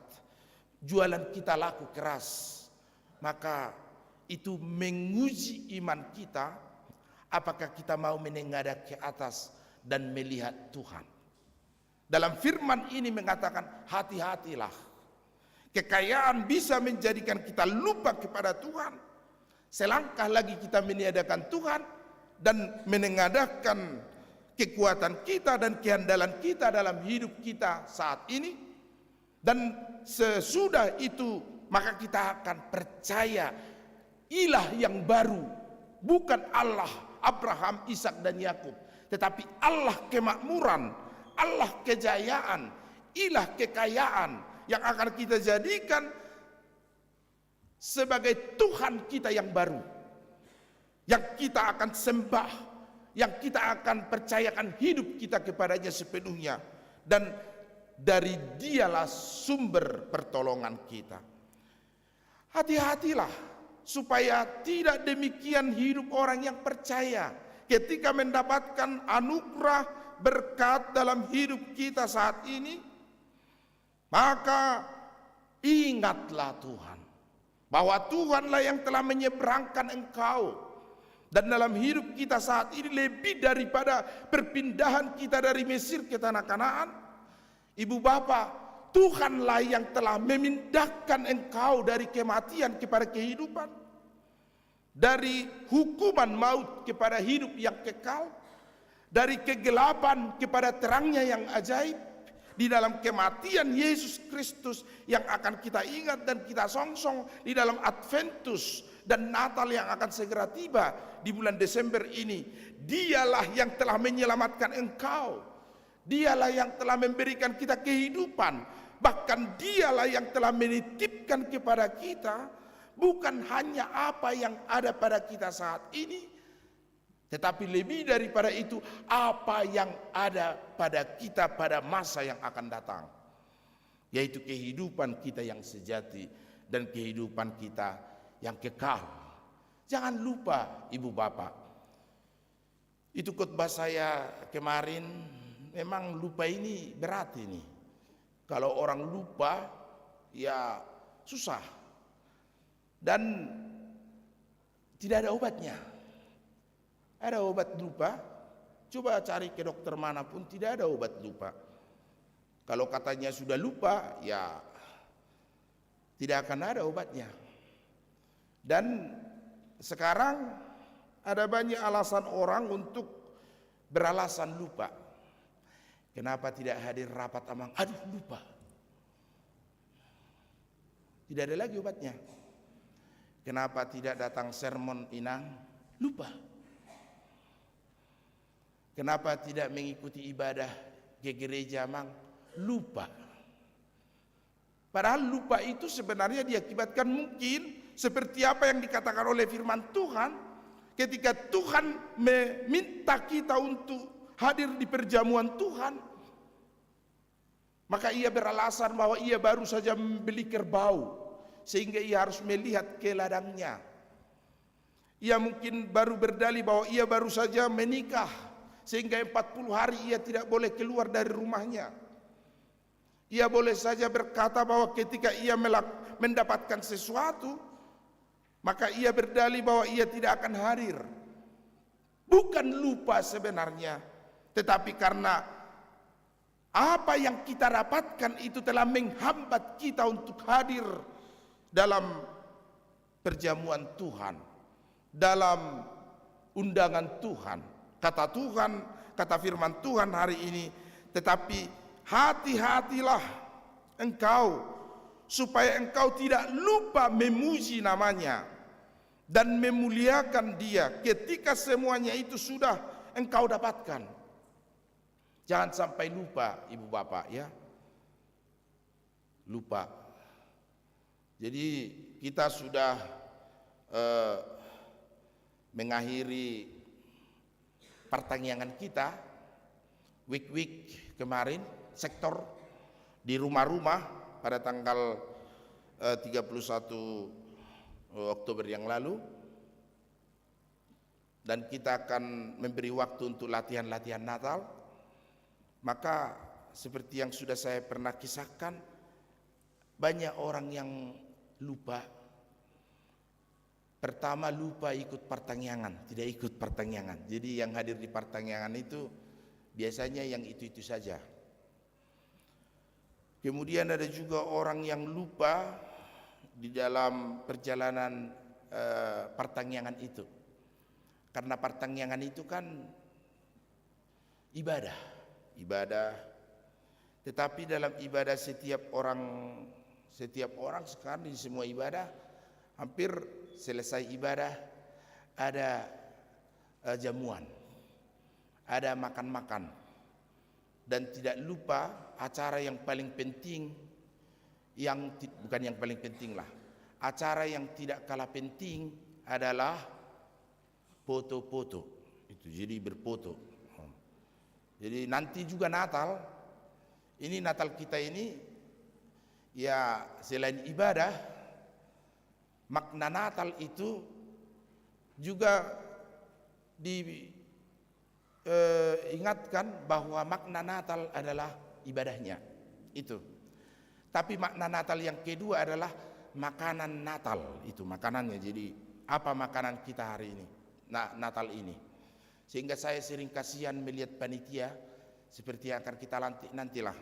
jualan kita laku keras, maka itu menguji iman kita, apakah kita mau menengadah ke atas dan melihat Tuhan. Dalam firman ini mengatakan hati-hatilah. Kekayaan bisa menjadikan kita lupa kepada Tuhan. Selangkah lagi kita meniadakan Tuhan dan menengadahkan kekuatan kita dan kehandalan kita dalam hidup kita saat ini. Dan sesudah itu maka kita akan percaya ilah yang baru, bukan Allah Abraham, Ishak dan Yakub, tetapi Allah kemakmuran, Allah kejayaan, ilah kekayaan yang akan kita jadikan sebagai Tuhan kita yang baru, yang kita akan sembah, yang kita akan percayakan hidup kita kepadanya sepenuhnya, dan dari Dialah sumber pertolongan kita. Hati-hatilah supaya tidak demikian hidup orang yang percaya. Ketika mendapatkan anugerah berkat dalam hidup kita saat ini, maka ingatlah Tuhan, bahwa Tuhanlah yang telah menyeberangkan engkau. Dan dalam hidup kita saat ini, lebih daripada perpindahan kita dari Mesir ke tanah Kanaan, ibu bapak, Tuhanlah yang telah memindahkan engkau dari kematian kepada kehidupan, dari hukuman maut kepada hidup yang kekal, dari kegelapan kepada terangnya yang ajaib, di dalam kematian Yesus Kristus yang akan kita ingat dan kita songsong di dalam Adventus dan Natal yang akan segera tiba di bulan Desember ini. Dialah yang telah menyelamatkan engkau, Dialah yang telah memberikan kita kehidupan. Bahkan Dialah yang telah menitipkan kepada kita bukan hanya apa yang ada pada kita saat ini, tetapi lebih daripada itu, apa yang ada pada kita pada masa yang akan datang, yaitu kehidupan kita yang sejati dan kehidupan kita yang kekal. Jangan lupa ibu bapak, itu khotbah saya kemarin. Memang lupa ini berat ini. Kalau orang lupa ya susah dan tidak ada obatnya. Ada obat lupa, coba cari ke dokter manapun, tidak ada obat lupa. Kalau katanya sudah lupa, ya tidak akan ada obatnya. Dan sekarang ada banyak alasan orang untuk beralasan lupa. Kenapa tidak hadir rapat amang? Aduh, lupa. Tidak ada lagi obatnya. Kenapa tidak datang sermon Inang? Lupa. Kenapa tidak mengikuti ibadah ke gereja Mang? Lupa. Padahal lupa itu sebenarnya diakibatkan mungkin seperti apa yang dikatakan oleh firman Tuhan. Ketika Tuhan meminta kita untuk hadir di perjamuan Tuhan, maka ia beralasan bahwa ia baru saja membeli kerbau, sehingga ia harus melihat ke ladangnya. Ia mungkin baru berdalih bahwa ia baru saja menikah, sehingga 40 hari ia tidak boleh keluar dari rumahnya. Ia boleh saja berkata bahwa ketika ia mendapatkan sesuatu, maka ia berdalih bahwa ia tidak akan hadir. Bukan lupa sebenarnya, tetapi karena apa yang kita dapatkan itu telah menghambat kita untuk hadir dalam perjamuan Tuhan, dalam undangan Tuhan. Kata Tuhan, kata firman Tuhan hari ini, tetapi hati-hatilah engkau supaya engkau tidak lupa memuji namanya dan memuliakan Dia ketika semuanya itu sudah engkau dapatkan. Jangan sampai lupa, ibu bapak ya. Lupa. Jadi kita sudah mengakhiri pertanyaan kita week kemarin, sektor di rumah-rumah pada tanggal 31 Oktober yang lalu, dan kita akan memberi waktu untuk latihan-latihan Natal. Maka seperti yang sudah saya pernah kisahkan, banyak orang yang lupa. Pertama, lupa ikut pertanyaan, tidak ikut pertanyaan. Jadi yang hadir di pertanyaan itu biasanya yang itu-itu saja. Kemudian ada juga orang yang lupa di dalam perjalanan pertanyaan itu. Karena pertanyaan itu kan ibadah. Tetapi dalam ibadah setiap orang sekarang di semua ibadah, hampir selesai ibadah ada jamuan, ada makan-makan, dan tidak lupa acara yang paling penting, bukan yang paling penting lah, acara yang tidak kalah penting adalah foto-foto. Itu jadi berfoto. Jadi nanti juga Natal, ini Natal kita ini ya selain ibadah, makna Natal itu juga diingatkan bahwa makna Natal adalah ibadahnya itu. Tapi makna Natal yang kedua adalah makanan Natal, itu makanannya. Jadi apa makanan kita hari ini, Natal ini? Sehingga saya sering kasihan melihat panitia seperti yang akan kita nantilah.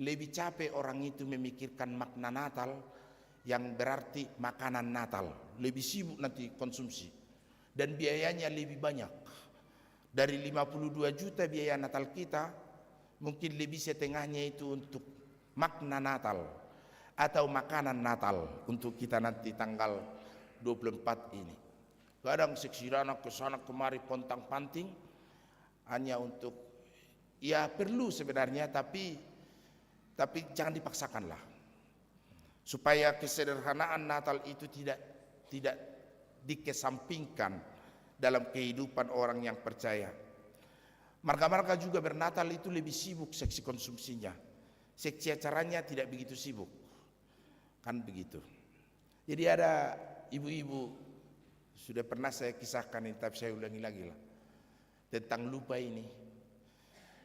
Lebih capek orang itu memikirkan makna Natal yang berarti makanan Natal. Lebih sibuk nanti konsumsi. Dan biayanya lebih banyak. Dari 52 juta biaya Natal kita, mungkin lebih setengahnya itu untuk makna Natal atau makanan Natal untuk kita nanti tanggal 24 ini. Kadang seksirana kesana kemari pontang-panting hanya untuk, ya perlu sebenarnya, tapi jangan dipaksakanlah, supaya kesederhanaan Natal itu tidak dikesampingkan dalam kehidupan orang yang percaya. Marga-marga juga bernatal itu lebih sibuk seksi konsumsinya, seksi acaranya tidak begitu sibuk, kan begitu. Jadi ada ibu-ibu, sudah pernah saya kisahkan ini, tapi saya ulangi lagi lah, tentang lupa ini.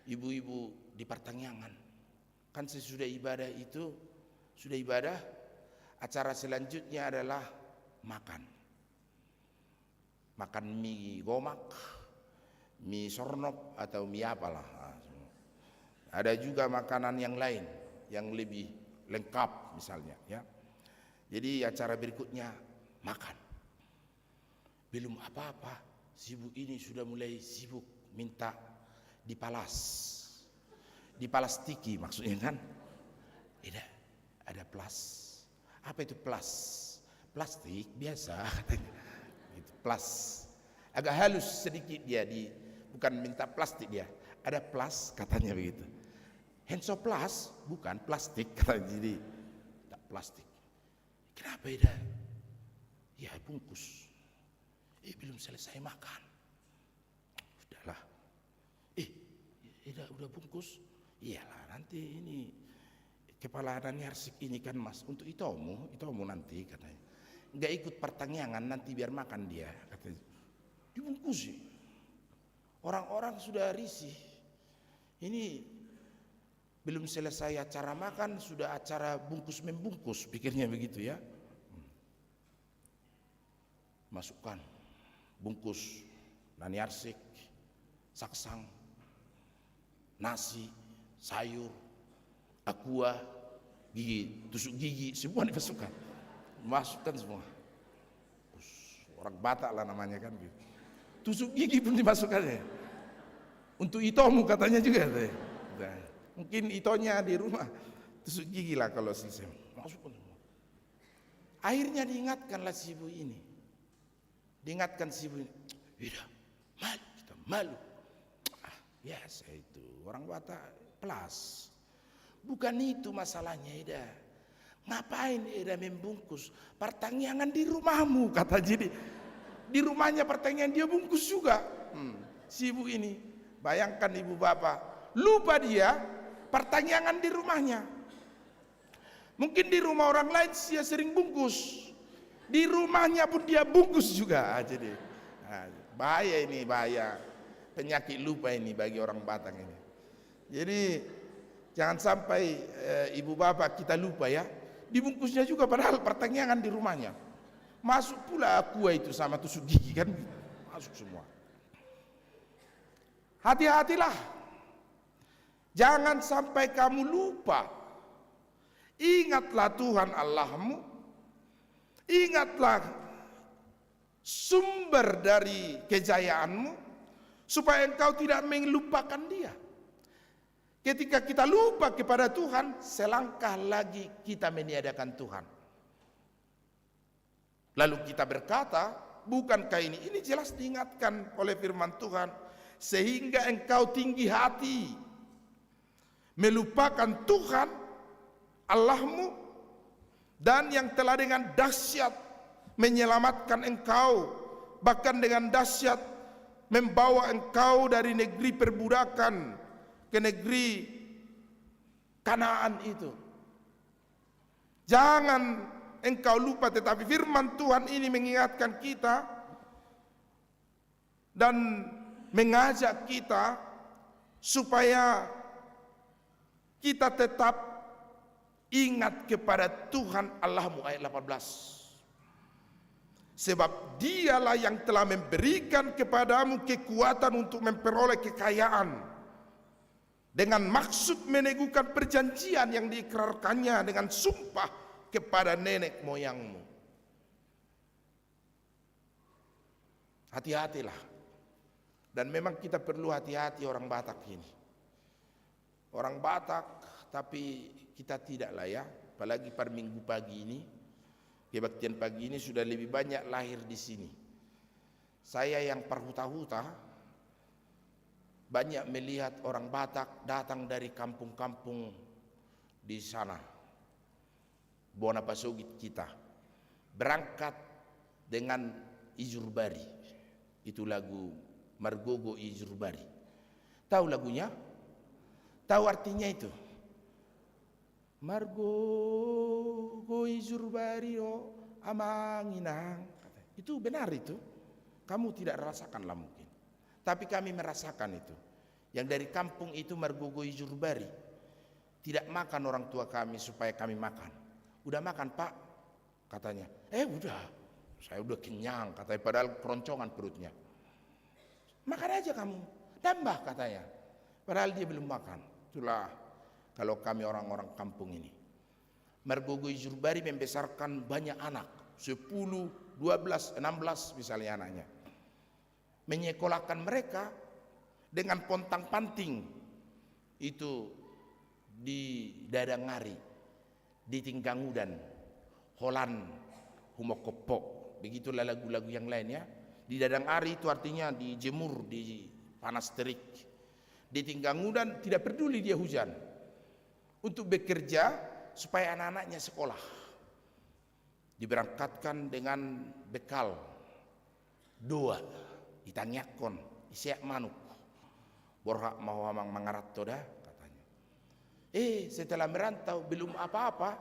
Ibu-ibu di pertanyaan, kan sesudah ibadah itu, sudah ibadah, acara selanjutnya adalah makan mie gomak, mie sornop atau mie apalah. Ada juga makanan yang lain yang lebih lengkap misalnya ya. Jadi acara berikutnya makan. Belum apa-apa, sibuk ini sudah mulai sibuk minta dipalastiki maksudnya kan. Tidak, ada plus. Apa itu plus? plastik biasa katanya. Gitu, plus. Agak halus sedikit dia bukan minta plastik dia. Ada plus katanya begitu. Hensoplas bukan plastik katanya, jadi tak plastik. Kenapa ya? Ya bungkus. Belum selesai makan. Udahlah. Udah bungkus. Iyalah nanti ini kepala Naniarsik ini kan mas untuk itomu nanti katanya. Nggak ikut pertanyaan nanti biar makan dia katanya. Dibungkus sih. Orang-orang sudah risih. Ini belum selesai acara makan sudah acara bungkus membungkus, pikirnya begitu ya. Masukkan bungkus Naniarsik, saksang, nasi, sayur, aqua, gigi, tusuk gigi, semua dimasukkan. Masukkan semua. Orang Batak lah namanya kan gitu. Tusuk gigi pun dimasukkannya. Untuk itomu katanya juga. Nah, mungkin itonya di rumah tusuk gigi lah kalau sistem. Masukkan semua. Akhirnya diingatkanlah si ibu ini. Diingatkan si ibu ini. Udah, malu kita, malu. Biasa itu, orang Batak pelas. Bukan itu masalahnya, Ida. Ngapain Ida membungkus? Pertanyaan di rumahmu, kata jadi. Di rumahnya pertanyaan dia bungkus juga. Si ibu ini, bayangkan ibu bapak, lupa dia pertanyaan di rumahnya. Mungkin di rumah orang lain dia sering bungkus, di rumahnya pun dia bungkus juga. Jadi bahaya ini, bahaya penyakit lupa ini bagi orang Batak ini. Jadi jangan sampai ibu bapak kita lupa ya, dibungkusnya juga padahal pertanyaan di rumahnya. Masuk pula aqua itu sama tusuk gigi kan, masuk semua. Hati-hatilah, jangan sampai kamu lupa. Ingatlah Tuhan Allahmu, ingatlah sumber dari kejayaanmu, supaya engkau tidak melupakan dia. Ketika kita lupa kepada Tuhan, selangkah lagi kita meniadakan Tuhan. Lalu kita berkata, bukankah ini jelas diingatkan oleh firman Tuhan, sehingga engkau tinggi hati, melupakan Tuhan Allahmu, dan yang telah dengan dahsyat menyelamatkan engkau, bahkan dengan dahsyat membawa engkau dari negeri perbudakan ke negeri Kanaan itu. Jangan engkau lupa, tetapi firman Tuhan ini mengingatkan kita dan mengajak kita supaya kita tetap ingat kepada Tuhan Allahmu, ayat 18. Sebab dialah yang telah memberikan kepadamu kekuatan untuk memperoleh kekayaan, dengan maksud meneguhkan perjanjian yang diikrarkannya dengan sumpah kepada nenek moyangmu. Hati-hatilah. Dan memang kita perlu hati-hati orang Batak ini. Orang Batak, tapi kita tidaklah ya. Apalagi pada minggu pagi ini, kebaktian pagi ini sudah lebih banyak lahir di sini. Saya yang parhuta-huta banyak melihat orang Batak datang dari kampung-kampung di sana. Bona Pasogit kita berangkat dengan Ijurbari, itu lagu Margogo Ijurbari. Tahu lagunya? Tahu artinya itu? Margogo Ijurbari amanginang. Itu benar itu. Kamu tidak rasakanlah mungkin, tapi kami merasakan itu. Yang dari kampung itu Margogo Ijurbari, tidak makan orang tua kami supaya kami makan. Udah makan pak, katanya. Udah, saya udah kenyang, katanya, padahal keroncongan perutnya. Makan aja kamu, tambah katanya, padahal dia belum makan. Itulah kalau kami orang-orang kampung ini. Margogo Ijurbari membesarkan banyak anak, 10, 12, 16 misalnya anaknya. Menyekolahkan mereka dengan pontang-panting itu di Dadangari, di Tinggangudan, Humokopok, begitulah lagu-lagu yang lain ya. Di dadang ari itu artinya dijemur di panas terik. Di Tinggangudan tidak peduli dia hujan, untuk bekerja supaya anak-anaknya sekolah. Diberangkatkan dengan bekal doa, itanyakon, isiak manuk, borhak mau amang mangarat toda katanya. Setelah merantau belum apa-apa,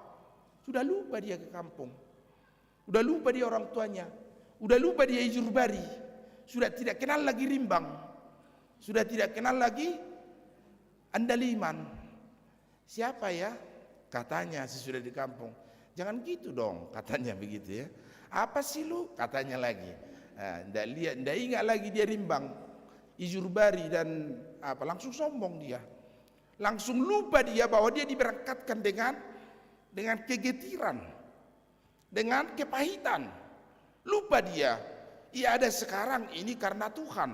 sudah lupa dia ke kampung, sudah lupa dia orang tuanya, sudah lupa dia ijur bari, sudah tidak kenal lagi rimbang, sudah tidak kenal lagi andaliman. Siapa ya? Katanya sesudah di kampung. Jangan gitu dong, katanya begitu ya. Apa sih lu? Katanya lagi. Ndak ingat lagi dia rimbang, ijur bari dan apa, langsung sombong dia. Langsung lupa dia bahwa dia diberangkatkan dengan kegetiran, dengan kepahitan. Lupa dia, ia ada sekarang ini karena Tuhan,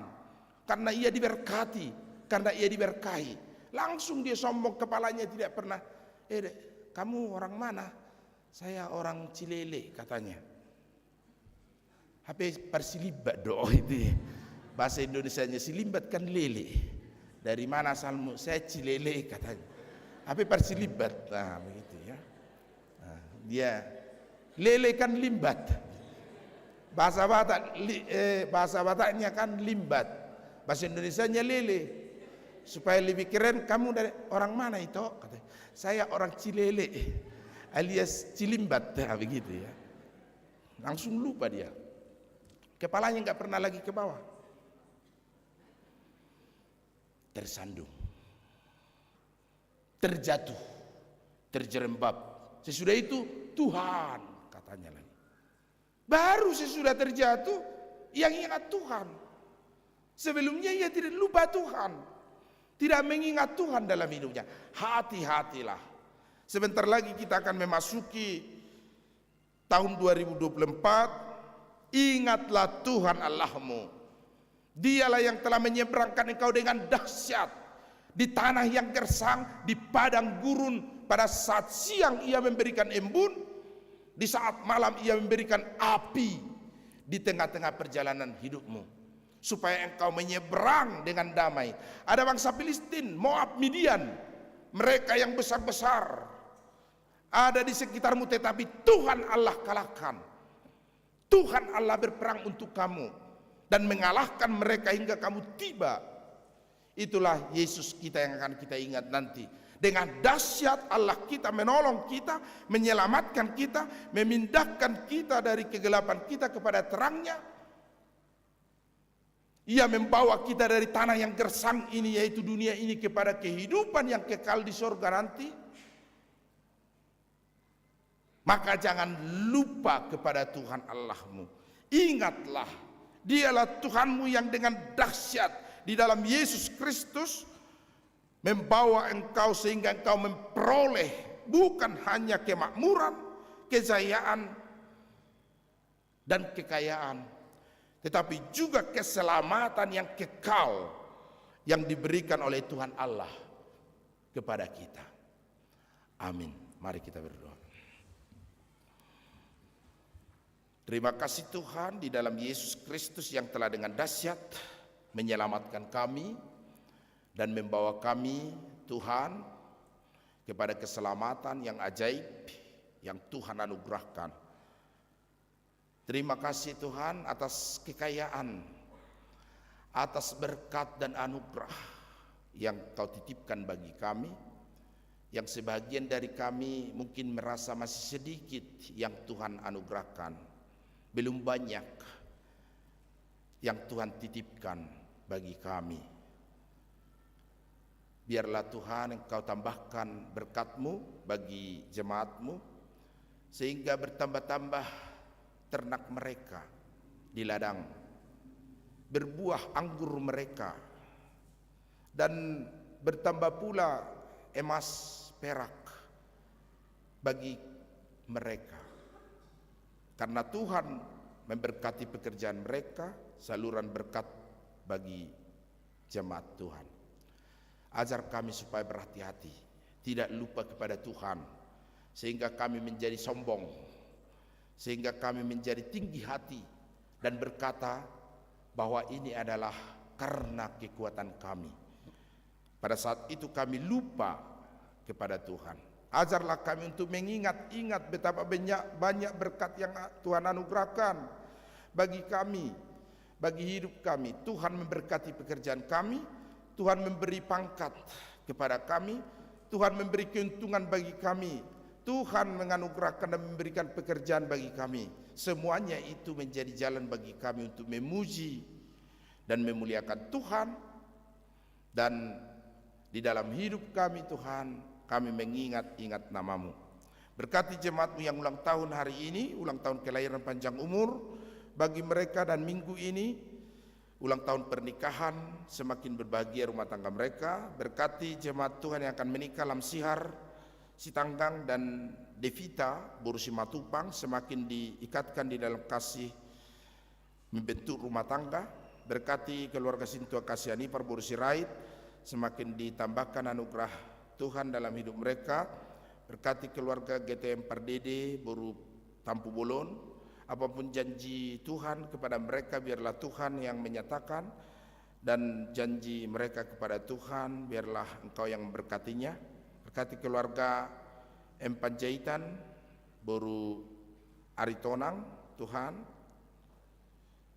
karena ia diberkati, karena ia diberkahi. Langsung dia sombong, kepalanya tidak pernah. Kamu orang mana? Saya orang Cilele katanya. HP Persilibat doh itu. Bahasa Indonesianya Silimbat kan lele. Dari mana asalmu? Saya Cilele katanya. HP Persilibat. Nah, begitu ya. Nah, dia lele kan limbat. Bahasa Bataknya kan limbat. Bahasa Indonesianya lele. Supaya lebih keren, kamu dari orang mana itu? Katanya. Saya orang Cilele alias Cilimbat, begitu ya. Langsung lupa dia. Kepalanya nggak pernah lagi ke bawah. Tersandung, terjatuh, terjerembab. Sesudah itu Tuhan katanya lagi. Baru sesudah terjatuh yang ingat Tuhan. Sebelumnya ia tidak lupa Tuhan, tidak mengingat Tuhan dalam hidupnya. Hati-hatilah. Sebentar lagi kita akan memasuki tahun 2024. Ingatlah Tuhan Allahmu. Dialah yang telah menyeberangkan engkau dengan dahsyat di tanah yang gersang, di padang gurun. Pada saat siang ia memberikan embun, di saat malam ia memberikan api di tengah-tengah perjalanan hidupmu, supaya engkau menyeberang dengan damai. Ada bangsa Filistin, Moab, Midian, mereka yang besar-besar ada di sekitarmu, tetapi Tuhan Allah kalahkan. Tuhan Allah berperang untuk kamu dan mengalahkan mereka hingga kamu tiba. Itulah Yesus kita yang akan kita ingat nanti. Dengan dahsyat Allah kita menolong kita, menyelamatkan kita, memindahkan kita dari kegelapan kita kepada terangnya. Ia membawa kita dari tanah yang gersang ini, yaitu dunia ini, kepada kehidupan yang kekal di surga nanti. Maka jangan lupa kepada Tuhan Allahmu. Ingatlah, dialah Tuhanmu yang dengan dahsyat di dalam Yesus Kristus membawa engkau sehingga engkau memperoleh bukan hanya kemakmuran, kejayaan, dan kekayaan, tetapi juga keselamatan yang kekal yang diberikan oleh Tuhan Allah kepada kita. Amin. Mari kita berdoa. Terima kasih Tuhan di dalam Yesus Kristus yang telah dengan dahsyat menyelamatkan kami dan membawa kami, Tuhan, kepada keselamatan yang ajaib yang Tuhan anugerahkan. Terima kasih Tuhan atas kekayaan, atas berkat dan anugerah yang Kau titipkan bagi kami, yang sebagian dari kami mungkin merasa masih sedikit yang Tuhan anugerahkan. Belum banyak yang Tuhan titipkan bagi kami. Biarlah Tuhan Engkau tambahkan berkat-Mu bagi jemaat-Mu, sehingga bertambah-tambah ternak mereka di ladang, berbuah anggur mereka, dan bertambah pula emas perak bagi mereka. Karena Tuhan memberkati pekerjaan mereka, saluran berkat bagi jemaat Tuhan. Ajar kami supaya berhati-hati, tidak lupa kepada Tuhan, sehingga kami menjadi sombong, sehingga kami menjadi tinggi hati dan berkata bahwa ini adalah karena kekuatan kami. Pada saat itu kami lupa kepada Tuhan. Ajarlah kami untuk mengingat-ingat betapa banyak berkat yang Tuhan anugerahkan bagi kami, bagi hidup kami. Tuhan memberkati pekerjaan kami, Tuhan memberi pangkat kepada kami, Tuhan memberi keuntungan bagi kami, Tuhan menganugerahkan dan memberikan pekerjaan bagi kami. Semuanya itu menjadi jalan bagi kami untuk memuji dan memuliakan Tuhan. Dan di dalam hidup kami Tuhan, kami mengingat-ingat nama-Mu. Berkati jemaat-Mu yang ulang tahun hari ini, ulang tahun kelahiran panjang umur bagi mereka, dan minggu ini ulang tahun pernikahan, semakin berbahagia rumah tangga mereka. Berkati jemaat Tuhan yang akan menikah, Lamsihar Sitanggang dan Devita Boru Simatupang, semakin diikatkan di dalam kasih membentuk rumah tangga. Berkati keluarga Sintua Kasiani Boru Sirait, semakin ditambahkan anugerah Tuhan dalam hidup mereka. Berkati keluarga GTM Pardede Boru Tampu Bolon, apapun janji Tuhan kepada mereka biarlah Tuhan yang menyatakan, dan janji mereka kepada Tuhan biarlah Engkau yang memberkatinya. Berkati keluarga M Panjaitan Boru Aritonang Tuhan,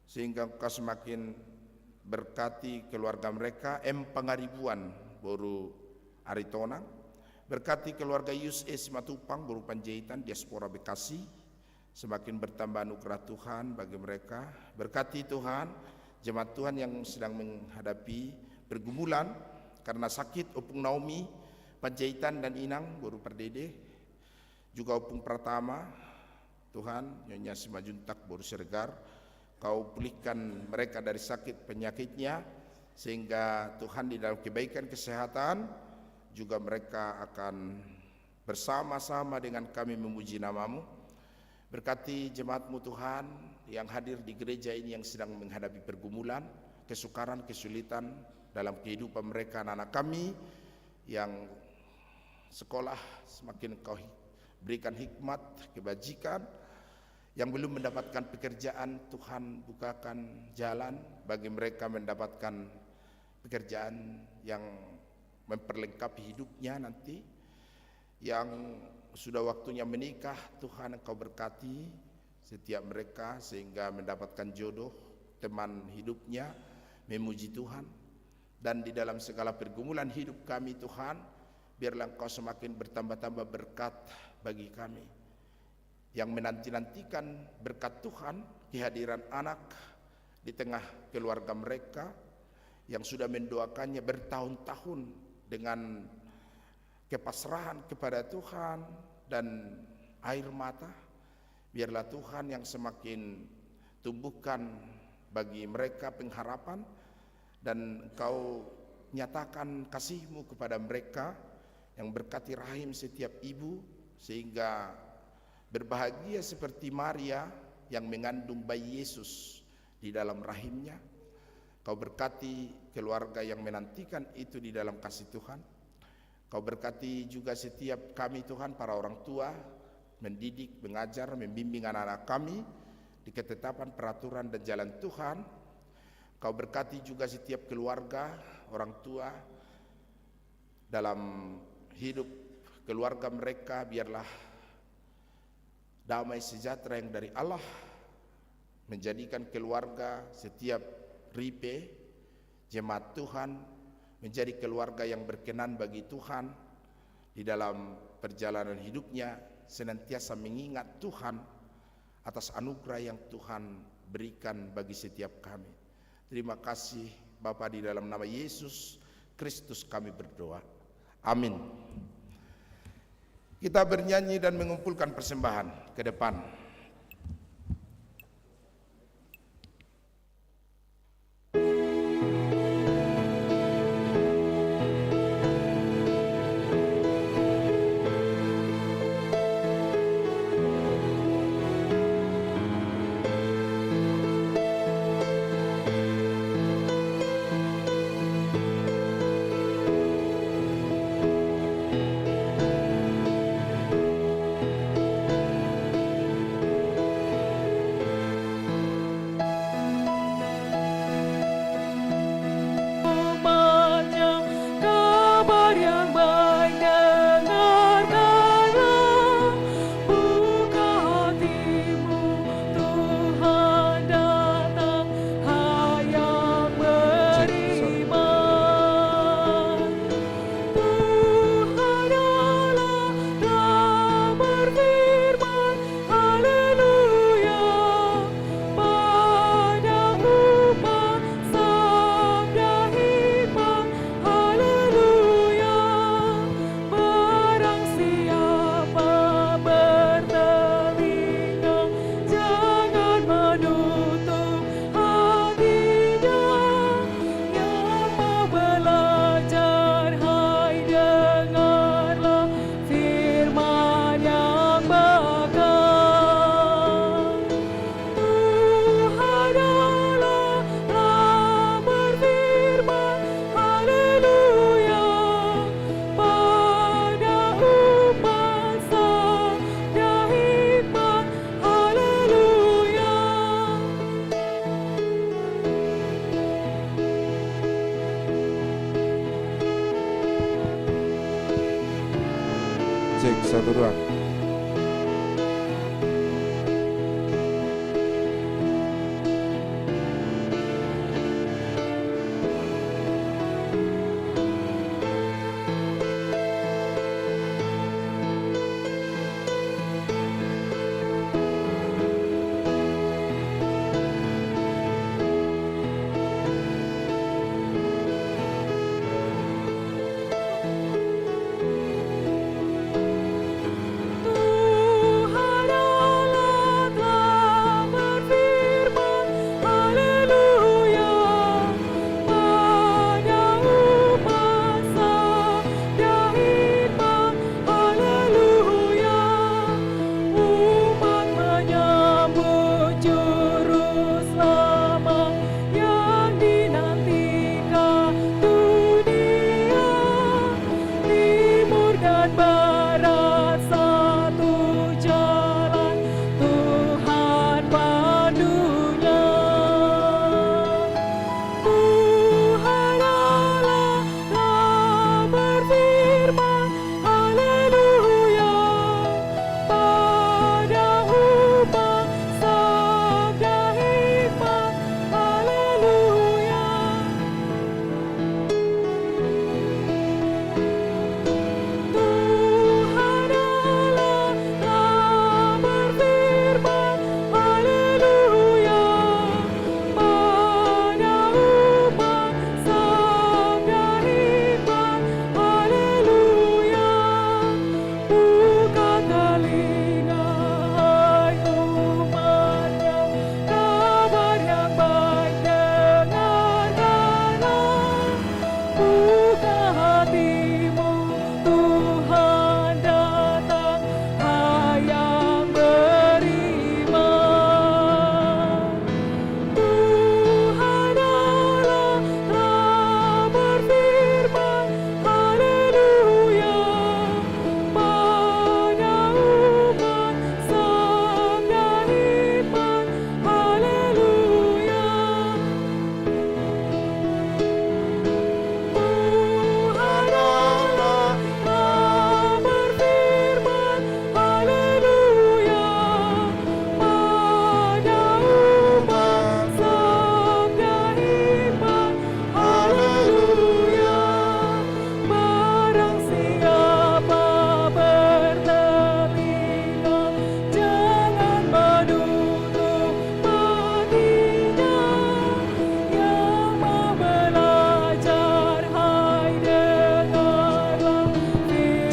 sehingga Engkau semakin berkati keluarga mereka. M Pangaribuan Boru Aritonang. Berkati keluarga Yus Simatupang Boru Panjaitan Diaspora Bekasi, semakin bertambah anugerah Tuhan bagi mereka. Berkati Tuhan jemaat Tuhan yang sedang menghadapi pergumulan karena sakit, Opung Naomi Panjaitan dan Inang Boru Pardede, juga Opung Pratama Tuhan, Nyonya Simajuntak Boru Siregar. Kau pulihkan mereka dari sakit penyakitnya, sehingga Tuhan di dalam kebaikan kesehatan juga mereka akan bersama-sama dengan kami memuji nama-Mu. Berkati jemaat-Mu Tuhan yang hadir di gereja ini yang sedang menghadapi pergumulan, kesukaran, kesulitan dalam kehidupan mereka. Anak-anak kami yang sekolah, semakin Kau berikan hikmat, kebajikan. Yang belum mendapatkan pekerjaan, Tuhan bukakan jalan bagi mereka mendapatkan pekerjaan yang memperlengkapi hidupnya nanti. Yang sudah waktunya menikah, Tuhan Engkau berkati setiap mereka sehingga mendapatkan jodoh, teman hidupnya, memuji Tuhan. Dan di dalam segala pergumulan hidup kami Tuhan, biarlah Engkau semakin bertambah-tambah berkat bagi kami, yang menanti-nantikan berkat Tuhan, kehadiran anak di tengah keluarga mereka, yang sudah mendoakannya bertahun-tahun dengan kepasrahan kepada Tuhan dan air mata. Biarlah Tuhan yang semakin tumbuhkan bagi mereka pengharapan, dan Engkau nyatakan kasih-Mu kepada mereka, yang berkati rahim setiap ibu sehingga berbahagia seperti Maria yang mengandung bayi Yesus di dalam rahimnya. Kau berkati keluarga yang menantikan itu di dalam kasih Tuhan. Kau berkati juga setiap kami Tuhan, para orang tua, mendidik, mengajar, membimbing anak-anak kami di ketetapan, peraturan dan jalan Tuhan. Kau berkati juga setiap keluarga, orang tua dalam hidup keluarga mereka. Biarlah damai sejahtera yang dari Allah menjadikan keluarga setiap Ripe, jemaat Tuhan, menjadi keluarga yang berkenan bagi Tuhan. Di dalam perjalanan hidupnya senantiasa mengingat Tuhan atas anugerah yang Tuhan berikan bagi setiap kami. Terima kasih Bapa, di dalam nama Yesus Kristus kami berdoa. Amin. Kita bernyanyi dan mengumpulkan persembahan ke depan. Cek 1 2.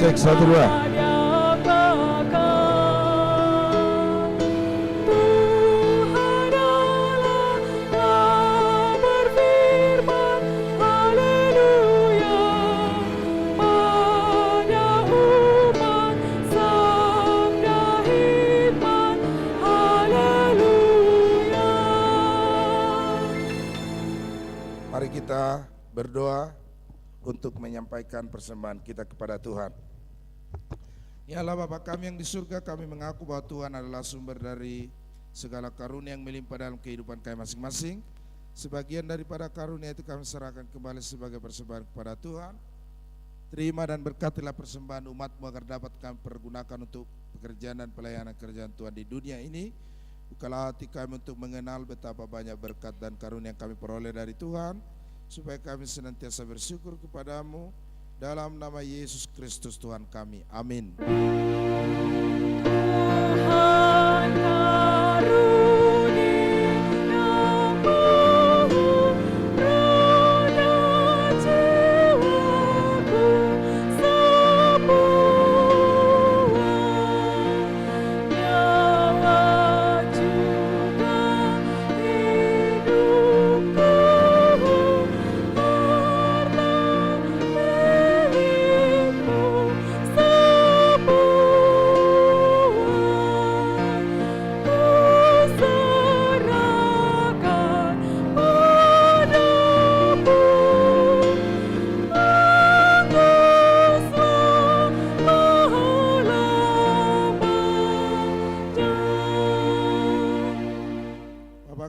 Cek 1 2. Mari kita berdoa untuk menyampaikan persembahan kita kepada Tuhan. Ya Allah Bapa kami yang di surga, kami mengaku bahwa Tuhan adalah sumber dari segala karunia yang melimpah dalam kehidupan kami masing-masing. Sebagian daripada karunia itu kami serahkan kembali sebagai persembahan kepada Tuhan. Terima dan berkatilah persembahan umat-Mu agar dapat kami pergunakan untuk pekerjaan dan pelayanan kerjaan Tuhan di dunia ini. Bukalah hati kami untuk mengenal betapa banyak berkat dan karunia yang kami peroleh dari Tuhan, supaya kami senantiasa bersyukur kepadamu. Dalam nama Yesus Kristus Tuhan kami, amin. Tuhan karuniamu, roda jiwaku semua, nyawa juga hidupku.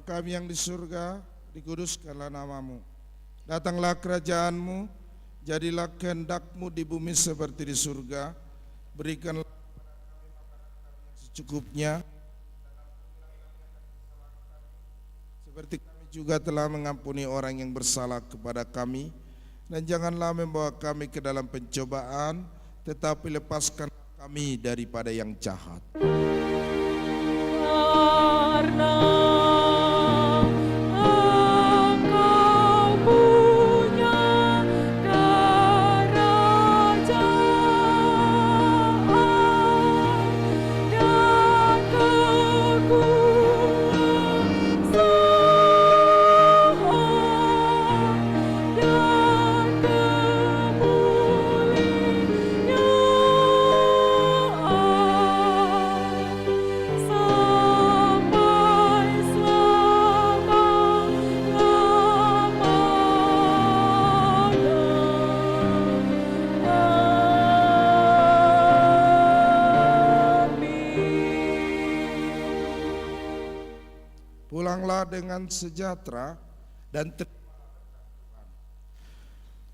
Kami yang di surga, dikuduskanlah namamu. Datanglah kerajaanmu, jadilah kehendak-Mu di bumi seperti di surga. berikanlah secukupnya, seperti kami juga telah mengampuni orang yang bersalah kepada kami, dan janganlah membawa kami ke dalam pencobaan, tetapi lepaskan kami daripada yang jahat. Karena Engkau punya kerajaan dan kekuasaan dan kemuliaan sampai selama-lamanya. Amin. Pulanglah dengan sejahtera dan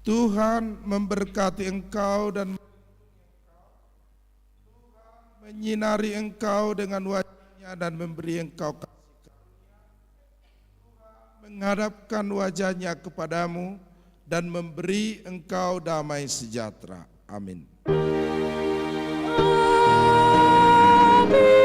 Tuhan memberkati engkau dan menyinari engkau dengan wajahnya dan memberi engkau kasih karunia. Tuhan menghadapkan wajahnya kepadamu dan memberi engkau damai sejahtera. Amin. Amin.